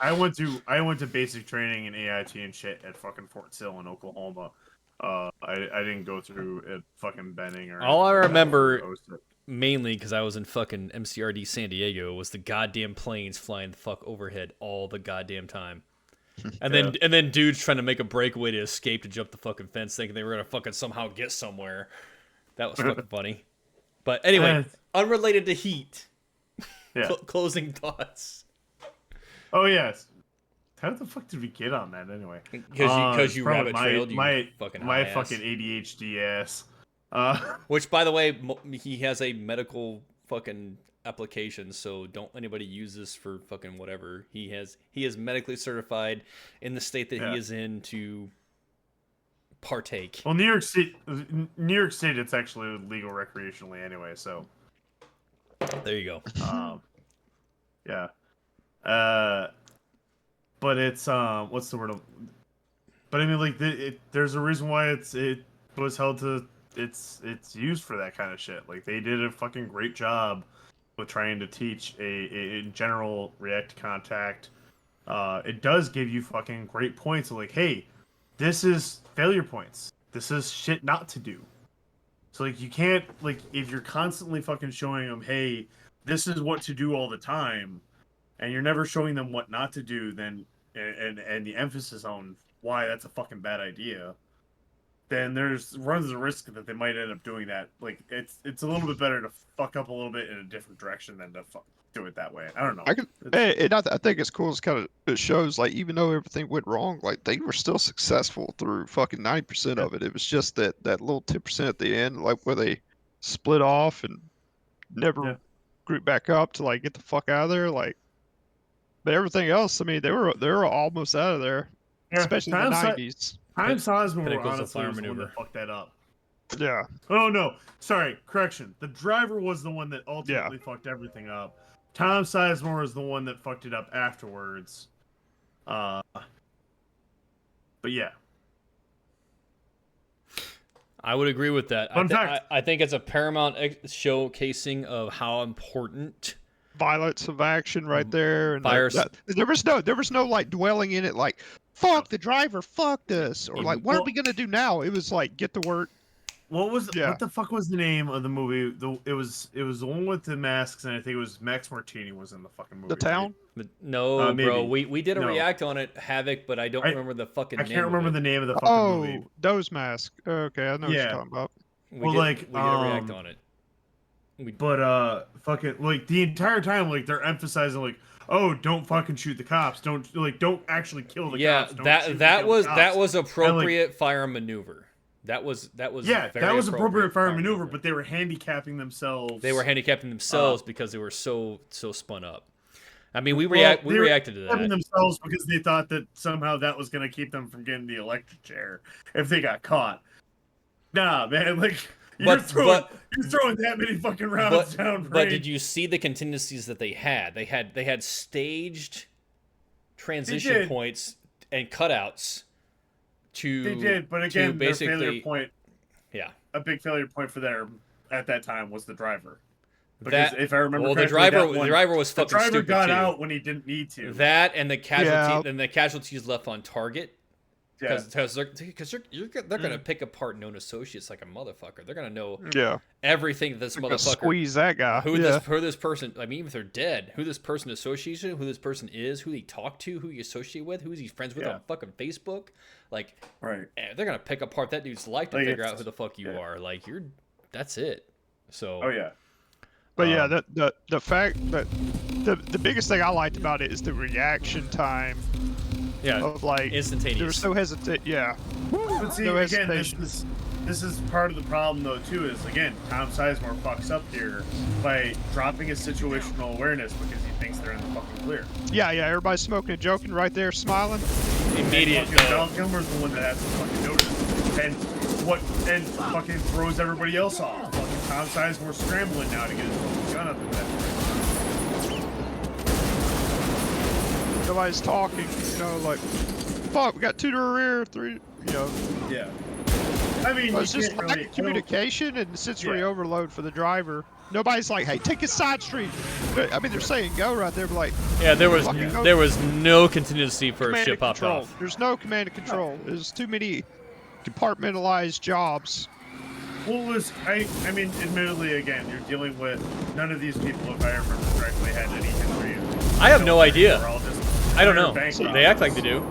Speaker 3: I went to basic training in AIT and shit at fucking Fort Sill in Oklahoma. I didn't go through at fucking Benning or.
Speaker 1: All I remember, mainly because I was in fucking MCRD San Diego, was the goddamn planes flying the fuck overhead all the goddamn time. And then dudes trying to make a breakaway to escape to jump the fucking fence, thinking they were gonna fucking somehow get somewhere. That was fucking funny. But anyway, unrelated to Heat.
Speaker 3: Yeah.
Speaker 1: Closing thoughts.
Speaker 3: Oh yes. How the fuck did we get on that anyway?
Speaker 1: Because you rabbit trailed
Speaker 3: my
Speaker 1: fucking
Speaker 3: my
Speaker 1: high
Speaker 3: fucking
Speaker 1: ass.
Speaker 3: ADHD ass.
Speaker 1: Which, by the way, he has a medical fucking application, so don't anybody use this for fucking whatever. He is medically certified in the state that he is in to partake.
Speaker 3: Well, New York State, it's actually legal recreationally anyway. So
Speaker 1: there you go.
Speaker 3: Yeah. But it's what's the word? But I mean, like, there's a reason why it was held to it's used for that kind of shit. Like, they did a fucking great job with trying to teach a general react to contact. It does give you fucking great points of like, hey, this is failure points. This is shit not to do. So like, you can't, like, if you're constantly fucking showing them, hey, this is what to do all the time, and you're never showing them what not to do, then and the emphasis on why that's a fucking bad idea, then runs the risk that they might end up doing that. Like, it's a little bit better to fuck up a little bit in a different direction than to do it that way. I don't know.
Speaker 2: I think it's cool. It's kind of, it shows, like, even though everything went wrong, like, they were still successful through fucking 90% of it. It was just that little 10% at the end, like, where they split off and never group back up to, like, get the fuck out of there. Like, but everything else, I mean, they were almost out of there, especially in the 90s.
Speaker 3: Time Sizemore
Speaker 1: Pinnacles of
Speaker 3: honestly
Speaker 1: Fire
Speaker 3: was the one
Speaker 1: Maneuver.
Speaker 3: that fucked that up.
Speaker 2: Yeah.
Speaker 3: Oh no, sorry, correction. The driver was the one that ultimately fucked everything up. Tom Sizemore is the one that fucked it up afterwards. But yeah.
Speaker 1: I would agree with that.
Speaker 3: Fun fact.
Speaker 1: I think it's a paramount showcasing of how important
Speaker 2: Violence of action right there, and
Speaker 1: Fire-
Speaker 2: there was no like dwelling in it like, fuck the driver, fuck this, or like, what are we gonna do now? It was like, get to work.
Speaker 3: What the fuck was the name of the movie? It was the one with the masks, and I think it was Max Martini was in the fucking movie.
Speaker 2: The Town?
Speaker 1: But no,
Speaker 3: maybe.
Speaker 1: bro. We did a
Speaker 3: No.
Speaker 1: react on it, Havoc, but I don't remember the fucking
Speaker 3: I
Speaker 1: name.
Speaker 3: can't remember
Speaker 1: of
Speaker 3: the
Speaker 1: it.
Speaker 3: name of the fucking movie.
Speaker 2: Those masks. Okay, I know what you're talking about.
Speaker 1: We
Speaker 3: Well,
Speaker 1: did,
Speaker 3: like,
Speaker 1: we did a react on it.
Speaker 3: But fucking, like, the entire time, like, they're emphasizing, like, oh, don't fucking shoot the cops. Don't actually kill the cops. Don't shoot and
Speaker 1: that
Speaker 3: kill
Speaker 1: was
Speaker 3: the
Speaker 1: that
Speaker 3: cops.
Speaker 1: was
Speaker 3: And, like,
Speaker 1: appropriate fire maneuver. That was
Speaker 3: yeah,
Speaker 1: very
Speaker 3: that was appropriate fire maneuver, but they were handicapping themselves.
Speaker 1: they were handicapping themselves because they were so spun up. I mean, we reacted to
Speaker 3: handicapping
Speaker 1: that.
Speaker 3: themselves because they thought that somehow that was going to keep them from getting the electric chair if they got caught. Nah, man, like, you're throwing that many fucking rounds down.
Speaker 1: But did you see the contingencies that they had? They had staged transition points and cutouts to.
Speaker 3: They did, but again, their failure point.
Speaker 1: Yeah,
Speaker 3: a big failure point for them at that time was the driver. Because if I remember
Speaker 1: the
Speaker 3: correctly,
Speaker 1: driver was fucking stupid.
Speaker 3: The driver got
Speaker 1: too.
Speaker 3: out when he didn't need to.
Speaker 1: That and the casualties left on target. Because they're gonna pick apart known associates like a motherfucker. They're gonna know everything that this motherfucker.
Speaker 2: Squeeze that guy.
Speaker 1: Who this person? I mean, even if they're dead, who this person associates with, who this person is, who he talked to, who he associate with, who he's friends with on fucking Facebook. Like, they're gonna pick apart that dude's life to figure out who the fuck you are. Like, that's it. So.
Speaker 3: Oh yeah.
Speaker 2: But yeah, the fact that the biggest thing I liked about it is the reaction time
Speaker 1: Yeah,
Speaker 2: of like
Speaker 1: instantaneous.
Speaker 2: They were so hesitant. Yeah.
Speaker 3: But see,
Speaker 2: No
Speaker 3: again,
Speaker 2: hesitation.
Speaker 3: this is part of the problem, though, too, is, again, Tom Sizemore fucks up here by dropping his situational awareness because he thinks they're in the fucking clear.
Speaker 2: Yeah, yeah. Everybody's smoking and joking right there, smiling.
Speaker 1: Immediate.
Speaker 3: And fucking Val Kilmer's the one that has to fucking notice. And fucking throws everybody else off. Fucking Tom Sizemore scrambling now to get his fucking gun up in that point.
Speaker 2: Nobody's talking. You know, like, fuck, we got 2 to the rear, 3. You know.
Speaker 3: Yeah. I mean,
Speaker 2: Well, it's
Speaker 3: you
Speaker 2: just
Speaker 3: can't
Speaker 2: lack
Speaker 3: really,
Speaker 2: of communication and sensory
Speaker 3: Yeah.
Speaker 2: overload for the driver. Nobody's like, hey, take a side street. I mean, they're saying go right there, but like,
Speaker 1: Yeah, there was
Speaker 2: Fucking
Speaker 1: there was no contingency for a
Speaker 2: command
Speaker 1: ship
Speaker 2: and
Speaker 1: popped
Speaker 2: control.
Speaker 1: off.
Speaker 2: There's no command and control. There's too many compartmentalized jobs.
Speaker 3: Well, I mean, admittedly, again, you're dealing with none of these people, if I remember correctly, had any history.
Speaker 1: I have no idea.
Speaker 3: They're all just
Speaker 1: I don't know.
Speaker 3: bank
Speaker 1: They act like they do.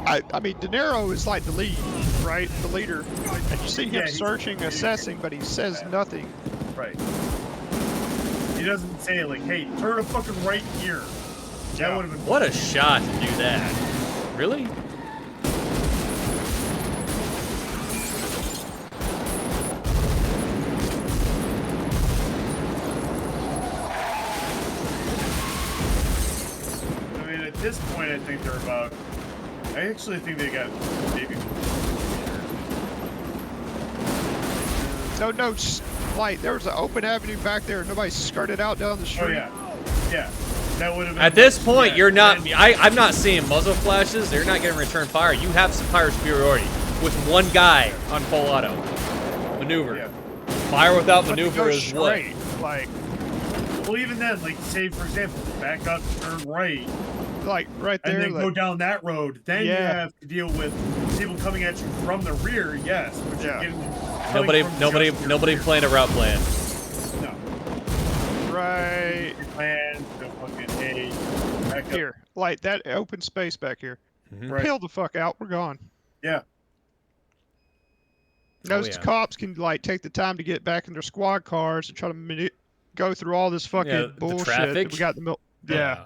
Speaker 2: I mean, De Niro is like the lead, right? The leader. And you see him
Speaker 3: Yeah, he's-
Speaker 2: searching, assessing, but he says nothing.
Speaker 3: Right. He doesn't say, like, hey, turn a fucking right here. That
Speaker 2: Yeah.
Speaker 3: would have been.
Speaker 1: What a shot to do that. Really?
Speaker 3: I mean, at this point, I think they're about. I actually think they got maybe.
Speaker 2: No, like, there was an open avenue back there. Nobody skirted out down the
Speaker 3: Oh,
Speaker 2: street.
Speaker 3: yeah. Yeah. That would have been.
Speaker 1: At this point,
Speaker 3: yeah,
Speaker 1: you're not.
Speaker 3: then-
Speaker 1: I'm not seeing muzzle flashes. They're not getting return fire. You have some fire superiority with one guy on full auto. Maneuver.
Speaker 3: Yeah.
Speaker 1: Fire without
Speaker 2: But to
Speaker 1: maneuver
Speaker 2: go
Speaker 1: is what?
Speaker 2: straight, like
Speaker 3: Well, even then, like, say, for example, back up, turn right,
Speaker 2: right there.
Speaker 3: and then
Speaker 2: like,
Speaker 3: go down that road. Then you
Speaker 2: Yeah.
Speaker 3: have to deal with people coming at you from the rear, yes. But you're
Speaker 2: Yeah.
Speaker 3: coming from
Speaker 1: Nobody
Speaker 3: just your rear.
Speaker 1: playing a route plan.
Speaker 3: No.
Speaker 2: right
Speaker 3: Your plan, the fucking, hey, back up.
Speaker 2: here, like that open space back here.
Speaker 3: Right.
Speaker 2: Peel the fuck out. We're gone.
Speaker 3: Yeah.
Speaker 2: Those
Speaker 1: yeah.
Speaker 2: cops can like take the time to get back in their squad cars and try to go through all this fucking
Speaker 1: Yeah, the
Speaker 2: bullshit
Speaker 1: traffic.
Speaker 2: that we got in the middle. Yeah.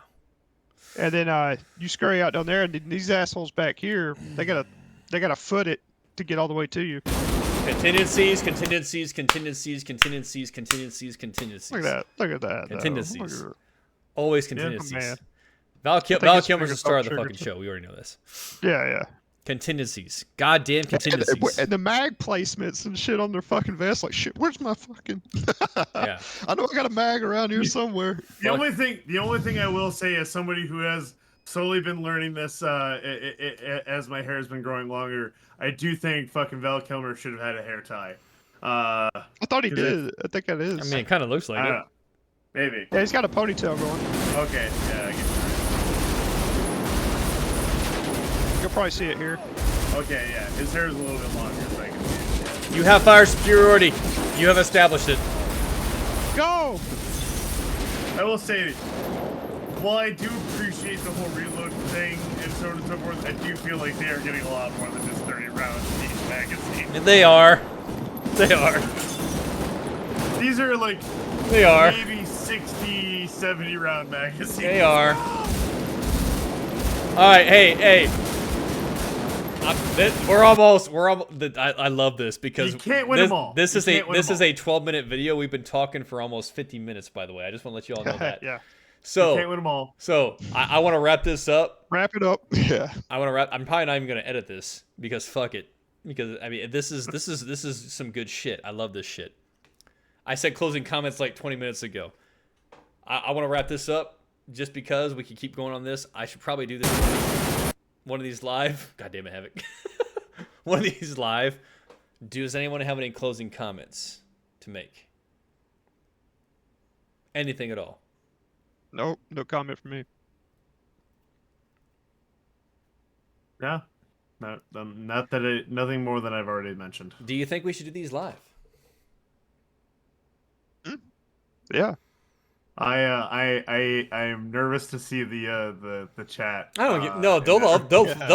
Speaker 2: And then you scurry out down there, and then these assholes back here, they gotta foot it to get all the way to you.
Speaker 1: Contingencies, contingencies, contingencies, contingencies, contingencies, contingencies.
Speaker 2: Look at that. Look at that. though.
Speaker 1: Contingencies.
Speaker 2: Look
Speaker 1: Always
Speaker 2: Yeah,
Speaker 1: contingencies.
Speaker 2: man.
Speaker 1: Val
Speaker 2: think
Speaker 1: Kilmer's
Speaker 2: it's
Speaker 1: the
Speaker 2: finger
Speaker 1: star of the
Speaker 2: trigger
Speaker 1: fucking
Speaker 2: too.
Speaker 1: show. We already know this.
Speaker 2: Yeah,
Speaker 1: Contingencies. Goddamn
Speaker 2: yeah.
Speaker 1: contingencies.
Speaker 2: And the mag placements and shit on their fucking vest, like shit. Where's my fucking?
Speaker 1: Yeah.
Speaker 2: I know I got a mag around here somewhere.
Speaker 3: The only thing I will say, as somebody who has slowly been learning this as my hair has been growing longer, I do think fucking Val Kilmer should have had a hair tie.
Speaker 2: I thought he
Speaker 3: 'Cause
Speaker 2: did. I think that is.
Speaker 1: I mean, it kind of looks like
Speaker 3: I don't
Speaker 1: it.
Speaker 3: know. Maybe.
Speaker 2: yeah, he's got a ponytail going.
Speaker 3: Okay. Yeah. I guess.
Speaker 2: You'll probably see it here.
Speaker 3: Okay. Yeah. His hair is a little bit longer, so I can see it.
Speaker 1: You have fire superiority. You have established it.
Speaker 2: Go!
Speaker 3: I will say, while I do appreciate the whole reload thing and so on and so forth, I do feel like they are getting a lot more than just 30 rounds in each magazine.
Speaker 1: And they are. They are.
Speaker 3: These are like
Speaker 1: They are.
Speaker 3: maybe 60, 70 round magazines.
Speaker 1: They are. All right. Hey. We're almost. I love this because
Speaker 3: You can't win
Speaker 1: this,
Speaker 3: them all.
Speaker 1: This
Speaker 3: You
Speaker 1: is a
Speaker 3: can't win them all.
Speaker 1: 12-minute video. We've been talking for almost 50 minutes, by the way. I just want to let you all know that.
Speaker 2: Yeah.
Speaker 1: So,
Speaker 3: Can't win them all.
Speaker 1: I want to wrap this up.
Speaker 2: Wrap it up. Yeah.
Speaker 1: I want to wrap. I'm probably not even gonna edit this because fuck it. Because I mean, this is some good shit. I love this shit. I said closing comments like 20 minutes ago. I want to wrap this up just because we can keep going on this. I should probably do this one of these live. God damn it, Havoc. One of these live. Does anyone have any closing comments to make? Anything at all?
Speaker 2: Nope. No comment from me.
Speaker 3: Yeah. Nothing more than I've already mentioned.
Speaker 1: Do you think we should do these live?
Speaker 2: Yeah.
Speaker 3: I am nervous to see the chat.
Speaker 1: I don't get no. They'll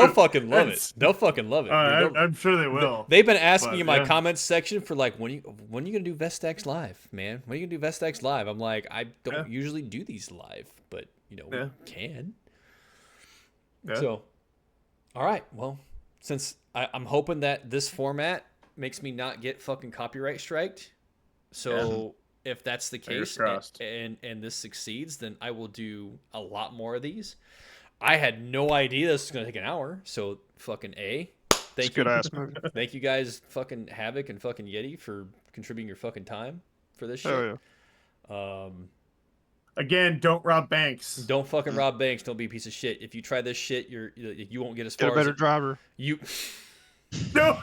Speaker 1: fucking love it. They'll fucking love it. Dude.
Speaker 3: I'm sure they will.
Speaker 1: They've been asking
Speaker 3: But,
Speaker 1: in my
Speaker 3: yeah.
Speaker 1: comments section for like when you gonna do Vestax live, man? When are you gonna do Vestax live? I'm like, I don't usually do these live, but you know we can.
Speaker 3: Yeah.
Speaker 1: So, all right. Well, since I'm hoping that this format makes me not get fucking copyright striked. So if that's the
Speaker 3: Fingers
Speaker 1: case
Speaker 3: crossed.
Speaker 1: and this succeeds, then I will do a lot more of these. I had no idea this was going to take an hour. So fucking A.
Speaker 2: It's a good ass movie.
Speaker 1: Thank you guys, fucking Havoc and fucking Yeti, for contributing your fucking time for this shit.
Speaker 2: Oh yeah.
Speaker 3: Again, don't rob banks.
Speaker 1: Don't fucking rob banks. Don't be a piece of shit. If you try this shit, you won't get as
Speaker 2: Get
Speaker 1: far
Speaker 2: a better
Speaker 1: as
Speaker 2: driver.
Speaker 1: you.
Speaker 3: No.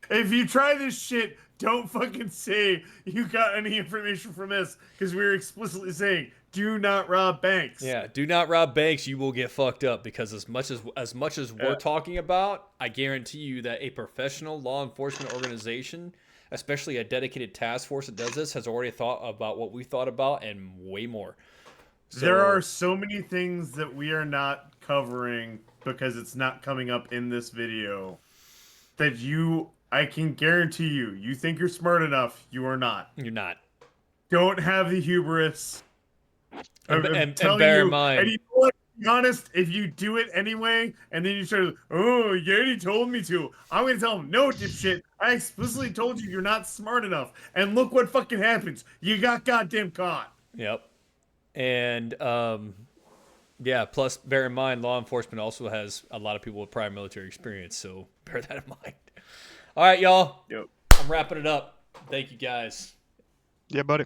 Speaker 3: If you try this shit, don't fucking say you got any information from this, because we were explicitly saying do not rob banks.
Speaker 1: Yeah, do not rob banks. You will get fucked up, because as much as we're talking about, I guarantee you that a professional law enforcement organization, especially a dedicated task force that does this, has already thought about what we thought about and way more. So,
Speaker 3: There are so many things that we are not covering because it's not coming up in this video that I can guarantee you think you're smart enough. You are not.
Speaker 1: You're not.
Speaker 3: Don't have the hubris.
Speaker 1: And
Speaker 3: telling
Speaker 1: bear in
Speaker 3: you,
Speaker 1: mind.
Speaker 3: and you know what? To be honest, if you do it anyway, and then you start, oh, Yeti told me to, I'm gonna tell him, no, dipshit. I explicitly told you you're not smart enough. And look what fucking happens. You got goddamn caught.
Speaker 1: Yep. And yeah, plus bear in mind, law enforcement also has a lot of people with prior military experience, so bear that in mind. All right, y'all.
Speaker 3: Yep.
Speaker 1: I'm wrapping it up. Thank you guys.
Speaker 2: Yeah, buddy.